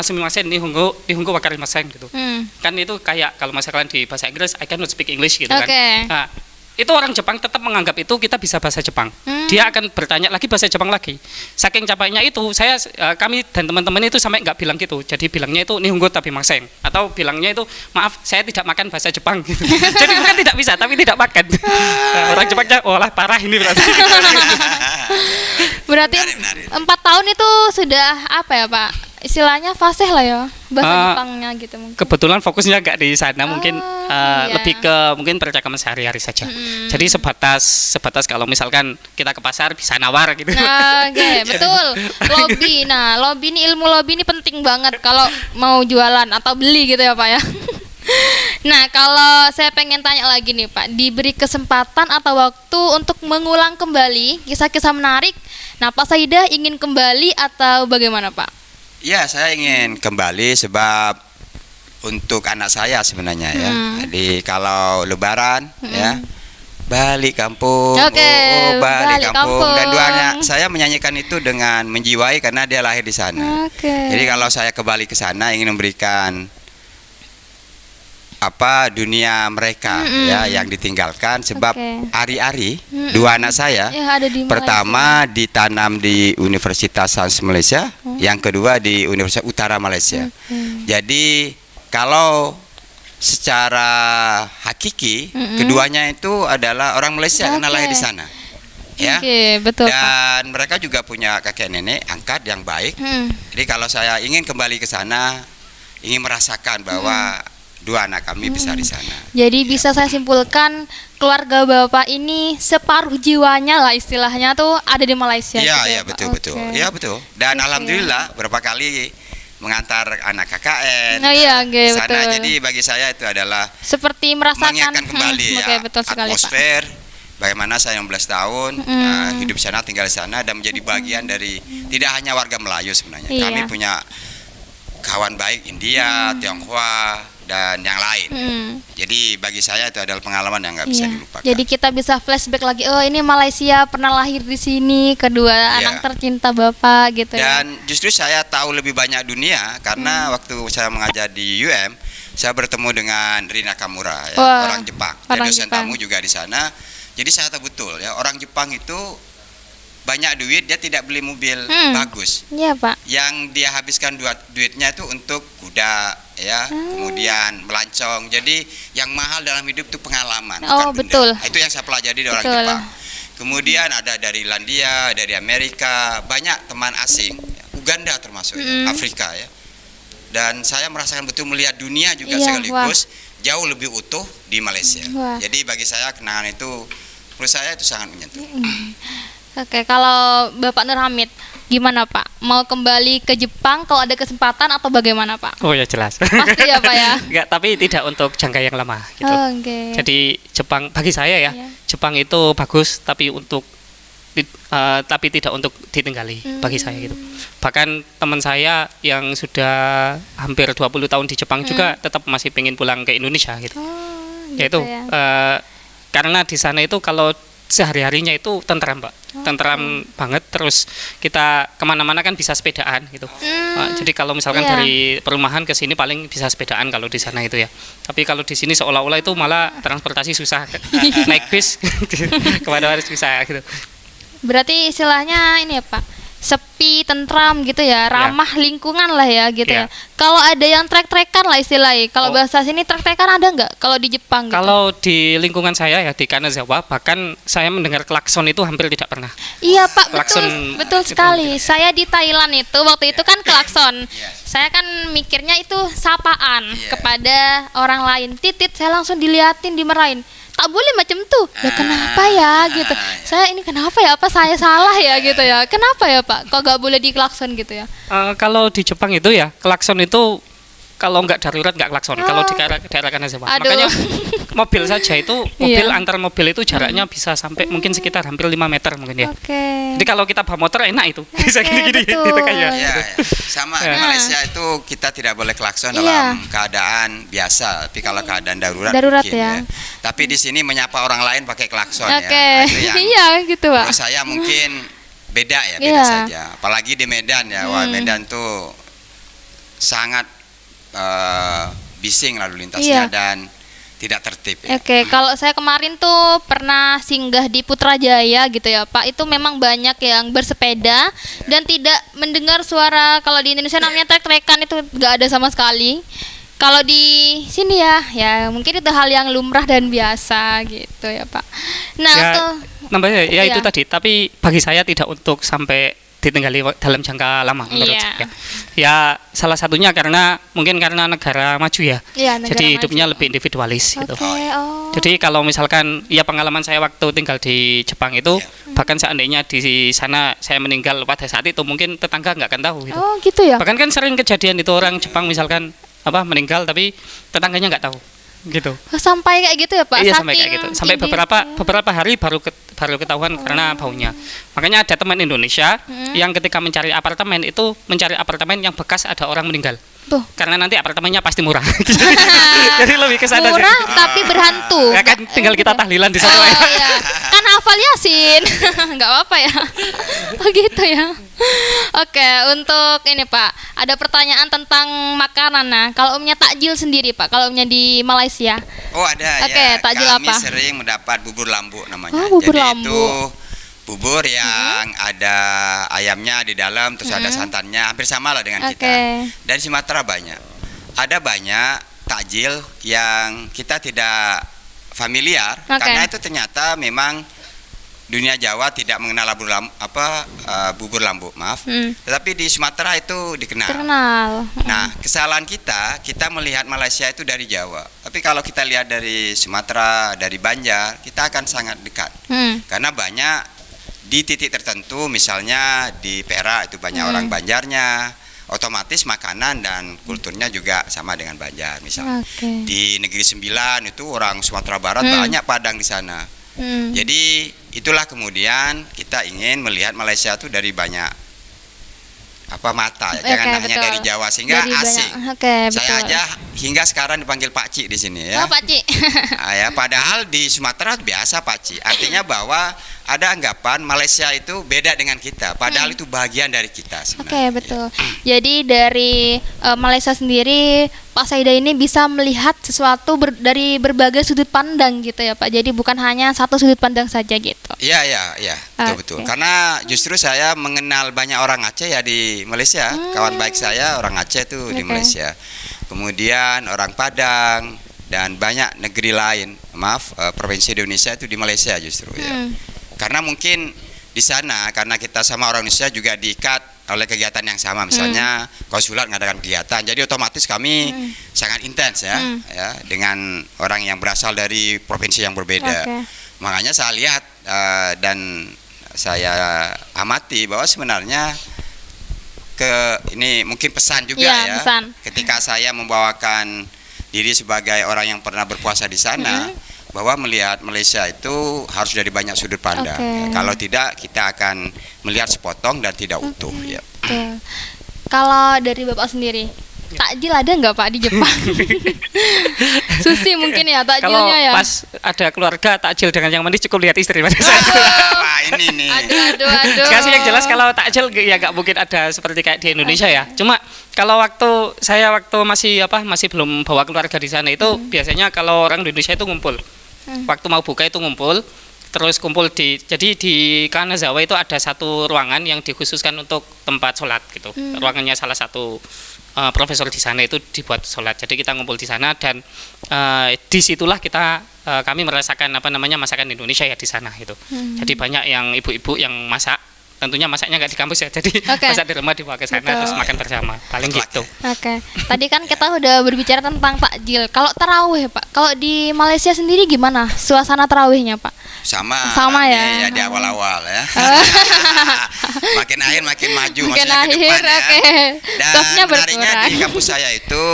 sumimasen nihongo wakarimasen gitu. Kan itu kayak kalau masalah di bahasa Inggris I cannot speak English gitu kan. Nah, itu orang Jepang tetap menganggap itu kita bisa bahasa Jepang. Dia akan bertanya lagi bahasa Jepang lagi. Saking capeknya itu, kami dan teman-teman itu sampai nggak bilang gitu. Jadi bilangnya itu nihongo tapi masen, atau bilangnya itu maaf saya tidak makan bahasa Jepang gitu. Jadi bukan tidak bisa tapi tidak makan. Orang Jepangnya parah ini berarti. Berarti 4 tahun itu sudah apa ya Pak? Istilahnya fasih lah ya bahasa Jepangnya gitu mungkin. Kebetulan fokusnya nggak di sana, mungkin lebih ke mungkin percakapan sehari-hari saja. Jadi sebatas kalau misalkan kita ke pasar bisa nawar gitu. Oke, betul. Lobby. Nah, ilmu lobby ini penting banget kalau mau jualan atau beli gitu ya Pak ya. Nah, kalau saya pengen tanya lagi nih Pak, diberi kesempatan atau waktu untuk mengulang kembali kisah-kisah menarik. Nah, Pak Saidah ingin kembali atau bagaimana Pak? Ya, saya ingin kembali sebab untuk anak saya sebenarnya ya. Jadi kalau Lebaran ya balik kampung, balik kampung. Dan duanya saya menyanyikan itu dengan menjiwai karena dia lahir di sana. Jadi kalau saya kembali ke sana ingin memberikan dunia mereka ya yang ditinggalkan sebab ari-ari dua anak saya pertama ditanam di Universitas Sains Malaysia, yang kedua di Universitas Utara Malaysia. Jadi kalau secara hakiki keduanya itu adalah orang Malaysia karena lahir di sana. Ya. Betul, dan mereka juga punya kakek nenek angkat yang baik. Jadi kalau saya ingin kembali ke sana, ingin merasakan bahwa dua anak kami besar di sana. Jadi bisa saya simpulkan keluarga Bapak ini separuh jiwanya lah istilahnya tuh ada di Malaysia. Iya, gitu iya ya, Pak? betul Oke. betul. Iya betul. Dan Oke. alhamdulillah berapa kali mengantar anak KKN Oh iya, oke, sana. betul. Jadi bagi saya itu adalah Seperti merasakan mengingatkan kembali oke, ya betul sekali, Pak. atmosfer bagaimana saya 16 tahun hidup di sana, tinggal di sana dan menjadi bagian dari tidak hanya warga Melayu sebenarnya. Iya. Kami punya kawan baik India, Tionghoa dan yang lain. Jadi bagi saya itu adalah pengalaman yang nggak bisa Iya. dilupakan. Jadi kita bisa flashback lagi. Oh, ini Malaysia pernah lahir di sini, kedua Iya. anak tercinta Bapak gitu ya. Dan justru saya tahu lebih banyak dunia karena waktu saya mengajar di UM, saya bertemu dengan Rina Kamura, ya, Wah, orang Jepang. orang Jadi dosen Jepang. tamu juga di sana. Jadi saya tahu betul ya, orang Jepang itu banyak duit, dia tidak beli mobil bagus. Iya, Pak. Yang dia habiskan duitnya itu untuk kuda, ya, kemudian melancong. Jadi yang mahal dalam hidup itu pengalaman, Oh, bukan benda. betul. Itu yang saya pelajari dari orang Betul. Jepang. Kemudian ada dari Irlandia, dari Amerika, banyak teman asing, Uganda termasuk, ya, Afrika ya. Dan saya merasakan betul melihat dunia juga Iya, sekaligus jauh lebih utuh di Malaysia. Wah. Jadi bagi saya kenangan itu, menurut saya itu sangat menyentuh. Oke, kalau Bapak Nur Hamid gimana, Pak? Mau kembali ke Jepang kalau ada kesempatan atau bagaimana, Pak? Oh ya jelas. Pasti ya, Pak ya. Enggak, tapi tidak untuk jangka yang lama gitu. Oh, oke. Jadi Jepang bagi saya ya, Iya. Jepang itu bagus tapi tapi tidak untuk ditinggali bagi saya gitu. Bahkan teman saya yang sudah hampir 20 tahun di Jepang juga tetap masih pengen pulang ke Indonesia gitu. Oh, Yaitu gitu ya. karena di sana itu kalau sehari-harinya itu tentram, Pak. Tentram banget, terus kita kemana-mana kan bisa sepedaan gitu. Jadi kalau misalkan Iya. dari perumahan ke sini paling bisa sepedaan kalau di sana itu ya. Tapi kalau di sini seolah-olah itu malah transportasi susah. Naik bis kemana harus bisa gitu. Berarti istilahnya ini ya, Pak, sepi, tentram gitu ya, ramah lingkungan lah ya gitu ya. Iya. Kalau ada yang trek-trekan lah istilahnya. Kalau Oh. bahasa sini trek-trekan ada nggak? Kalau di Jepang gitu? Kalau di lingkungan saya ya di Kanazawa, bahkan saya mendengar klakson itu hampir tidak pernah. Iya, Pak, betul, Klakson betul itu sekali. Saya di Thailand itu waktu itu kan klakson. Yes. Saya kan mikirnya itu sapaan Iya. kepada orang lain. Titit, saya langsung diliatin, dimarahin. Tak boleh macam tuh. Ya kenapa ya gitu. Saya ini kenapa ya? Apa saya salah ya gitu ya? Kenapa ya, Pak? Kok gak boleh diklakson gitu ya? Kalau di Jepang itu ya klakson itu kalau nggak darurat nggak klakson. Kalau di daerah Kanazawa, Aduh. makanya mobil saja itu mobil Iya. antar mobil itu jaraknya bisa sampai mungkin sekitar hampir 5 meter mungkin ya. Oke. Jadi kalau kita bawa motor enak itu bisa gini-gini betul. gitu kan ya. Ya, ya. Sama di Malaysia itu kita tidak boleh klakson Iya. dalam keadaan biasa, tapi kalau keadaan darurat, Darurat mungkin, ya. Tapi di sini menyapa orang lain pakai klakson Oke. ya. Itu yang Iya gitu, Pak. menurut saya mungkin beda ya, beda Iya. saja. Apalagi di Medan ya, wah Medan tuh sangat bising lalu lintasnya Iya. dan tidak tertib ya. Oke, kalau saya kemarin tuh pernah singgah di Putrajaya gitu ya, Pak. Itu memang banyak yang bersepeda dan tidak mendengar suara, kalau di Indonesia namanya trek-trekan, itu nggak ada sama sekali. Kalau di sini ya mungkin itu hal yang lumrah dan biasa gitu ya, Pak. Nah, Ya, tuh nambahnya ya itu Iya. tadi, tapi bagi saya tidak untuk sampai ditinggali dalam jangka lama menurut Iya. saya. Ya salah satunya karena mungkin karena negara maju ya. Iya, negara Jadi maju. hidupnya lebih individualis gitu. Oke, oh. Jadi kalau misalkan ya pengalaman saya waktu tinggal di Jepang itu, bahkan seandainya di sana saya meninggal pada saat itu mungkin tetangga nggak akan tahu gitu. Oh, gitu ya. Bahkan kan sering kejadian itu orang Jepang misalkan meninggal tapi tetangganya nggak tahu gitu. Oh, sampai kayak gitu ya, Pak. Iya sampai Saking kayak gitu. Sampai ini- beberapa hari baru ketahuan karena baunya. Makanya ada teman Indonesia yang ketika mencari apartemen itu mencari apartemen yang bekas ada orang meninggal. Tuh. Karena nanti apartemennya pasti murah. Jadi lebih ke sana sih. Murah tapi berhantu. Ya kan tinggal kita tahlilan di sana. Oh, ya. Kan hafal Yasin. Nggak apa-apa ya. Oh gitu ya. Oke, untuk ini Pak, ada pertanyaan tentang makanan. Nah, kalau umumnya takjil sendiri Pak, kalau umumnya di Malaysia. Oh ada Oke, ya. takjil Kami apa? sering mendapat bubur lambu namanya. Oh, bubur Jadi lambu. itu bubur yang ada ayamnya di dalam, terus ada santannya, hampir sama lah dengan kita. Oke. Dan Sumatera banyak. Ada banyak takjil yang kita tidak familiar Oke. karena itu ternyata memang dunia Jawa tidak mengenal bubur lambuk, maaf. Tetapi di Sumatera itu dikenal. Nah, kesalahan kita melihat Malaysia itu dari Jawa. Tapi kalau kita lihat dari Sumatera, dari Banjar, kita akan sangat dekat. Karena banyak di titik tertentu, misalnya di Perak itu banyak orang Banjarnya, otomatis makanan dan kulturnya juga sama dengan Banjar. Misalnya di Negeri Sembilan itu orang Sumatera Barat banyak Padang di sana. Jadi itulah kemudian kita ingin melihat Malaysia itu dari banyak mata, jangan hanya dari Jawa sehingga dari asing. Saya aja hingga sekarang dipanggil Pak Cik di sini ya. Pak Cik. Ya, padahal di Sumatera biasa Pak Cik. Artinya bahwa ada anggapan Malaysia itu beda dengan kita, padahal itu bagian dari kita sebenarnya. Betul. Jadi dari Malaysia sendiri Pak Saida ini bisa melihat sesuatu dari berbagai sudut pandang gitu ya Pak. Jadi bukan hanya satu sudut pandang saja gitu. Iya, betul. Karena justru saya mengenal banyak orang Aceh ya di Malaysia. Kawan baik saya orang Aceh itu di Malaysia. Kemudian orang Padang dan banyak negeri lain. Provinsi Indonesia itu di Malaysia justru ya. Karena mungkin di sana karena kita sama orang Indonesia juga diikat oleh kegiatan yang sama, misalnya konsulat mengadakan kegiatan, jadi otomatis kami sangat intens ya dengan orang yang berasal dari provinsi yang berbeda. Makanya saya lihat dan saya amati bahwa sebenarnya ini mungkin pesan juga pesan. Ketika saya membawakan diri sebagai orang yang pernah berpuasa di sana, bahwa melihat Malaysia itu harus dari banyak sudut pandang. Kalau tidak kita akan melihat sepotong dan tidak utuh. Kalau dari Bapak sendiri, takjil ada nggak Pak di Jepang? Sushi mungkin ya takjilnya ya. Kalau pas ada keluarga takjil dengan yang manis cukup lihat istri. Wah, ini nih. Aduh. Kasih yang jelas kalau takjil ya nggak mungkin ada seperti kayak di Indonesia ya. Cuma kalau waktu masih belum bawa keluarga di sana itu biasanya kalau orang Indonesia itu ngumpul. Waktu mau buka itu ngumpul, terus kumpul jadi di Kanazawa itu ada satu ruangan yang dikhususkan untuk tempat sholat gitu. Ruangannya salah satu profesor di sana itu dibuat sholat. Jadi kita ngumpul di sana dan disitulah kami merasakan masakan Indonesia ya di sana itu. Jadi banyak yang ibu-ibu yang masak. Tentunya masaknya nggak di kampus ya, jadi masak di rumah dibawa ke sana terus makan bersama, paling gitu. Tadi kan kita udah berbicara tentang takjil. Kalau tarawih Pak, kalau di Malaysia sendiri gimana suasana tarawihnya Pak? Sama ya di awal-awal ya. Makin akhir makin maju, maksudnya ke depan ya. Dan menariknya di kampus saya itu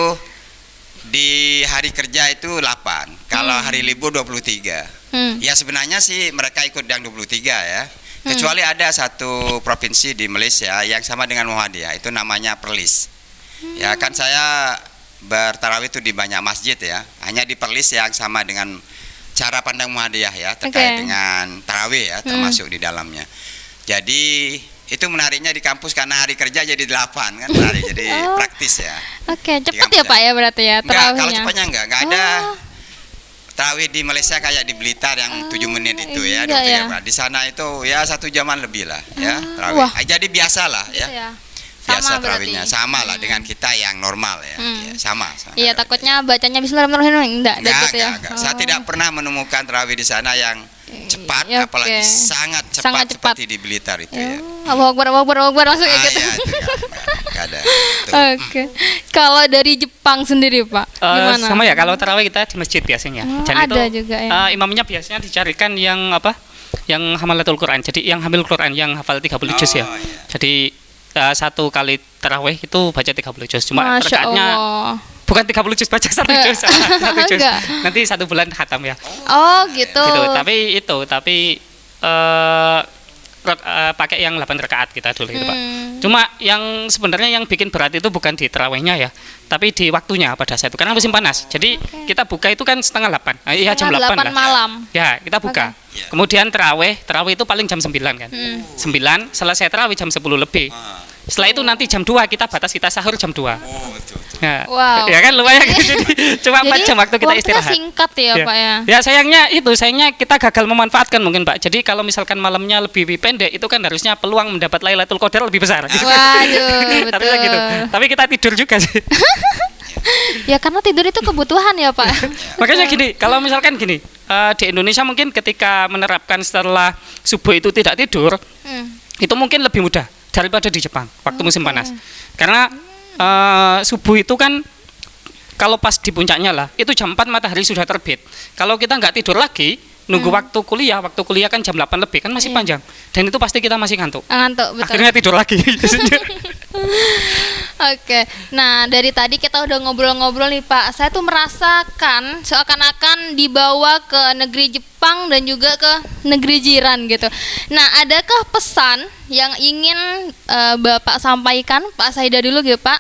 di hari kerja itu 8, kalau hari libur 23. Ya sebenarnya sih mereka ikut yang 23 ya. Kecuali ada satu provinsi di Malaysia yang sama dengan Muhammadiyah, itu namanya Perlis. Ya kan saya bertarawih itu di banyak masjid ya, hanya di Perlis yang sama dengan cara pandang Muhammadiyah ya terkait dengan tarawih ya, termasuk di dalamnya. Jadi itu menariknya di kampus karena hari kerja jadi 8 kan menarik, jadi praktis ya. Cepat ya Pak ya berarti ya tarawihnya. Kalau cepatnya enggak ada. Tarawih di Malaysia kayak di Blitar yang 7 menit itu ya, di sana itu ya 1 jaman lebih lah ya tarawih. Jadi biasalah ya. Biasa tarawihnya sama lah dengan kita yang normal ya. Sama. Iya, takutnya bacanya bismillahirrahmanirrahim enggak gitu ya. Saya tidak pernah menemukan tarawih di sana yang cepat, apalagi sangat cepat seperti di Blitar itu ya. Allahu Akbar langsung gitu. Enggak ada. Kalau dari Jepang sendiri Pak, gimana? Sama ya, kalau tarawih kita di masjid biasanya. Dan ada itu juga ya. Imamnya biasanya dicarikan yang yang hamalatul Quran. Jadi yang hamil Quran, yang hafal 30 juz ya. Jadi satu kali tarawih itu baca 30 juz. Cuma rakaatnya bukan 30 juz, baca 1 juz. 1 juz. Nanti 1 bulan khatam ya. Gitu. Tapi pakai yang 8 rakaat kita dulu gitu Pak. Cuma yang sebenarnya yang bikin berat itu bukan di tarawihnya ya, tapi di waktunya pada saat itu karena musim panas. Jadi kita buka itu kan setengah 8. Iya jam 8 lah. Malam. Ya, kita buka. Kemudian tarawih itu paling jam 9 kan. 9 selesai tarawih jam 10 lebih. Setelah itu nanti jam 2 kita batas, kita sahur jam 2. Oh, betul. Ya, Wow. ya kan lumayan. Jadi cuma 4 jam waktu kita waktunya istirahat. singkat ya, Pak ya. Ya sayangnya kita gagal memanfaatkan mungkin Pak. Jadi kalau misalkan malamnya lebih pendek itu kan harusnya peluang mendapat Lailatul Qadar lebih besar. Waduh, betul. Harusnya gitu. Tapi kita tidur juga sih. Ya karena tidur itu kebutuhan ya, Pak. Makanya gini, kalau misalkan gini, di Indonesia mungkin ketika menerapkan setelah subuh itu tidak tidur, itu mungkin lebih mudah daripada di Jepang waktu musim panas. Karena subuh itu kan kalau pas di puncaknya lah, itu jam 4 matahari sudah terbit. Kalau kita nggak tidur lagi, nunggu waktu kuliah kan jam 8 lebih, kan masih panjang. Dan itu pasti kita masih ngantuk. Ngantuk, betul. Akhirnya tidur lagi. Oke, nah dari tadi kita udah ngobrol-ngobrol nih Pak. Saya tuh merasakan seakan-akan dibawa ke negeri Jepang dan juga ke negeri jiran gitu. Nah, adakah pesan yang ingin Bapak sampaikan, Pak Saida dulu gitu Pak?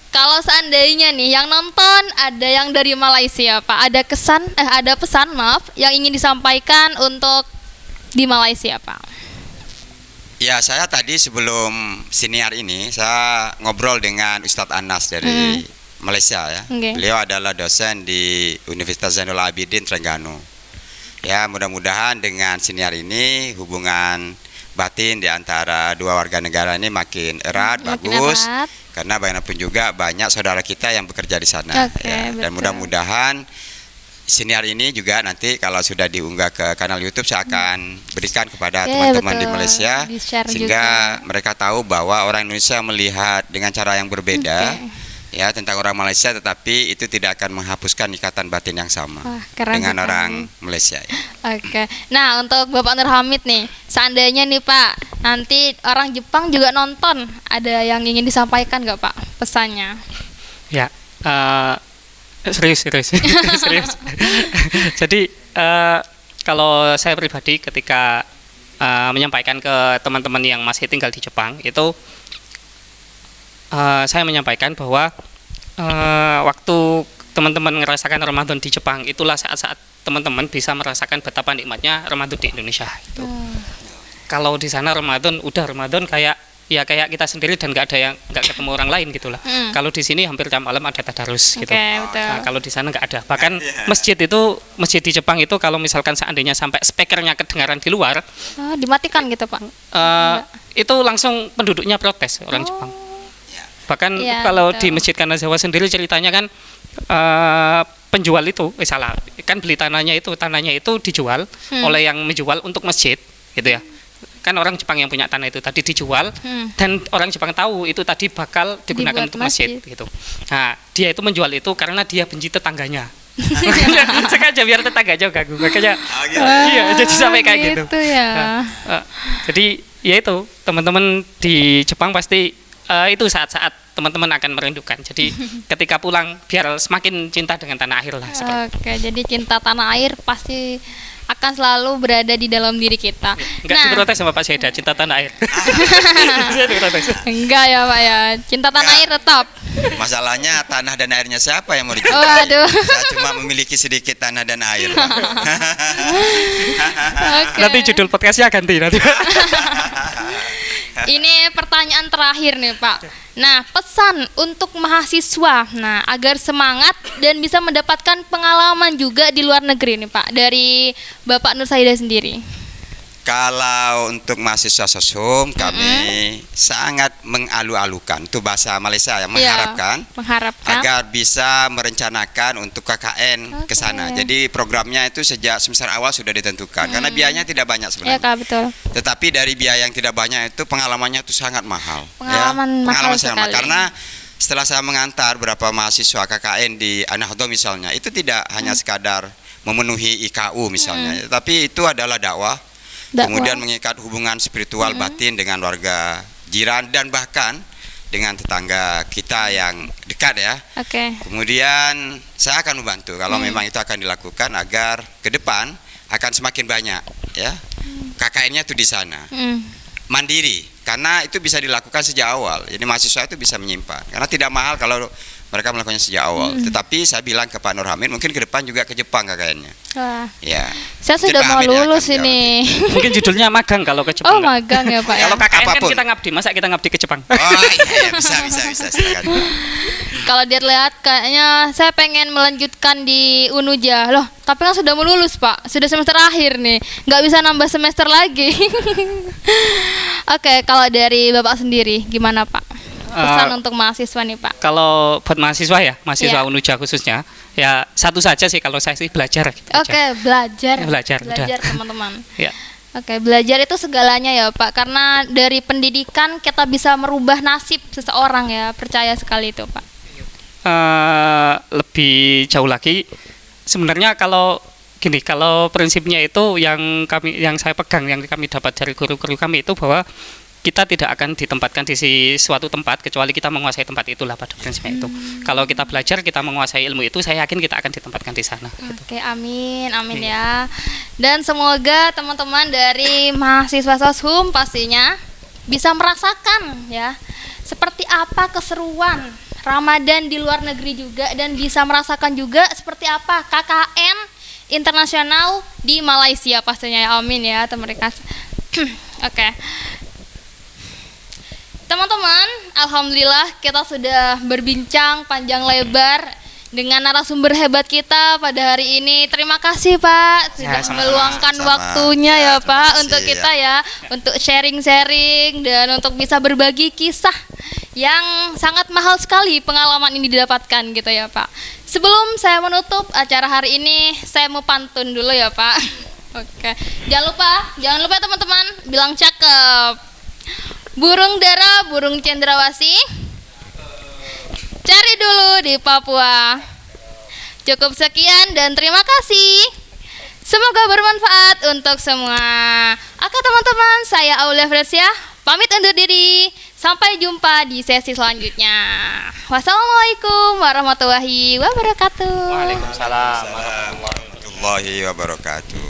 Kalau seandainya nih yang nonton ada yang dari Malaysia Pak, ada pesan maaf yang ingin disampaikan untuk di Malaysia Pak? Ya, saya tadi sebelum siniar ini saya ngobrol dengan Ustadz Anas dari Malaysia ya. Okay. Beliau adalah dosen di Universitas Zainul Abidin Terengganu. Ya, mudah-mudahan dengan siniar ini hubungan batin di antara dua warga negara ini makin erat, bagus. Karena bagaimanapun juga banyak saudara kita yang bekerja di sana. Okay, ya. Dan mudah-mudahan siniar ini juga nanti kalau sudah diunggah ke kanal YouTube saya akan berikan kepada teman-teman di Malaysia sehingga mereka tahu bahwa orang Indonesia melihat dengan cara yang berbeda ya tentang orang Malaysia, tetapi itu tidak akan menghapuskan ikatan batin yang sama dengan orang Malaysia. Ya. Oke. Nah, untuk Bapak Nur Hamid nih, seandainya nih Pak, nanti orang Jepang juga nonton, ada yang ingin disampaikan nggak Pak pesannya? Ya. Serius. Jadi kalau saya pribadi ketika menyampaikan ke teman-teman yang masih tinggal di Jepang itu saya menyampaikan bahwa waktu teman-teman merasakan Ramadan di Jepang itulah saat-saat teman-teman bisa merasakan betapa nikmatnya Ramadan di Indonesia. Itu. Kalau di sana Ramadan kayak kita sendiri dan nggak ketemu orang lain gitulah. Kalau di sini hampir tiap malam ada tadarus gitu. Betul. Nah, kalau di sana nggak ada. Bahkan masjid di Jepang itu kalau misalkan seandainya sampai speakernya kedengaran di luar, dimatikan gitu Pak. Itu langsung penduduknya protes orang Jepang. Bahkan kalau di Masjid Kanazawa sendiri ceritanya kan penjual itu salah kan beli tanahnya itu dijual oleh yang menjual untuk masjid gitu ya. Kan orang Jepang yang punya tanah itu tadi dijual dan orang Jepang tahu itu tadi bakal digunakan untuk masjid gitu. Nah, dia itu menjual itu karena dia benci tetangganya. Sengaja biar tetangganya ganggu. Makanya iya jadi sampai kayak gitu. Ya. Jadi ya itu teman-teman di Jepang pasti itu saat-saat teman-teman akan merindukan. Jadi ketika pulang biar semakin cinta dengan tanah air lah. Oke, jadi cinta tanah air pasti akan selalu berada di dalam diri kita. Enggak diprotes sama Pak Saida, cinta tanah air. Enggak ya Pak ya, cinta tanah air tetap. Masalahnya tanah dan airnya siapa yang mau dicintai? Waduh. Saya cuma memiliki sedikit tanah dan air. Nanti judul podcastnya ganti nanti. Ini pertanyaan terakhir nih Pak. Nah, pesan untuk mahasiswa, agar semangat dan bisa mendapatkan pengalaman juga di luar negeri nih Pak, dari Bapak Nur Saida sendiri. Kalau untuk mahasiswa sosum kami sangat mengalu-alukan, itu bahasa Malaysia yang mengharapkan agar bisa merencanakan untuk KKN ke sana. Jadi programnya itu sejak semester awal sudah ditentukan karena biayanya tidak banyak sebenarnya. Iya, betul. Tetapi dari biaya yang tidak banyak itu pengalamannya itu sangat mahal. Pengalaman sangat mahal karena setelah saya mengantar beberapa mahasiswa KKN di Anahdo misalnya, itu tidak hanya sekadar memenuhi IKU misalnya, tapi itu adalah dakwah. Kemudian mengikat hubungan spiritual batin dengan warga jiran dan bahkan dengan tetangga kita yang dekat ya. Kemudian saya akan membantu kalau memang itu akan dilakukan agar ke depan akan semakin banyak ya KKN-nya itu di sana. Mandiri karena itu bisa dilakukan sejak awal. Jadi mahasiswa itu bisa menyimpan karena tidak mahal kalau mereka melakukannya sejak awal. Tetapi saya bilang ke Pak Nur Hamid, mungkin ke depan juga ke Jepang kayaknya. Wah. Ya. Saya Mungkin sudah Pak mau Hamid yang lulus akan ini. Mungkin judulnya magang kalau ke Oh, Jepang. Nggak? magang ya, Pak ya. Kalau KKN kan Apapun. kita ngabdi, masa kita ngabdi ke Jepang? Oh iya, bisa silakan. Kalau dia lihat kayaknya saya pengen melanjutkan di Unuja. Loh, tapi kan sudah mau lulus, Pak. Sudah semester akhir nih. Nggak bisa nambah semester lagi. Oke, kalau dari Bapak sendiri gimana, Pak? Pesan untuk mahasiswa nih, Pak. Kalau buat mahasiswa ya, mahasiswa Iya. Unuja khususnya, ya satu saja sih kalau saya sih belajar. Gitu aja. Oke, belajar. Belajar, udah. Teman-teman. Ya. Oke, belajar itu segalanya ya, Pak. Karena dari pendidikan kita bisa merubah nasib seseorang ya. Percaya sekali itu, Pak. Lebih jauh lagi, sebenarnya kalau gini, kalau prinsipnya itu yang saya pegang, yang kami dapat dari guru-guru kami itu bahwa kita tidak akan ditempatkan di suatu tempat kecuali kita menguasai tempat itulah pada prinsipnya itu. Kalau kita belajar, kita menguasai ilmu itu, saya yakin kita akan ditempatkan di sana. Gitu. Oke, amin ya. Dan semoga teman-teman dari mahasiswa Soshum pastinya bisa merasakan ya seperti apa keseruan Ramadan di luar negeri juga, dan bisa merasakan juga seperti apa KKN internasional di Malaysia pastinya ya. Amin ya, teman-teman. Oke. Teman-teman, alhamdulillah kita sudah berbincang panjang lebar dengan narasumber hebat kita pada hari ini. Terima kasih, Pak, sudah meluangkan waktunya ya, Pak, untuk kita ya, untuk sharing-sharing dan untuk bisa berbagi kisah yang sangat mahal sekali pengalaman ini didapatkan gitu ya, Pak. Sebelum saya menutup acara hari ini, saya mau pantun dulu ya, Pak. Oke. Jangan lupa teman-teman, bilang cakep. Burung dara, burung cendrawasih, cari dulu di Papua. Cukup sekian dan terima kasih. Semoga bermanfaat untuk semua. Oke teman-teman, saya Aulia Fresia, pamit undur diri. Sampai jumpa di sesi selanjutnya. Wassalamualaikum warahmatullahi wabarakatuh. Waalaikumsalam warahmatullahi wabarakatuh.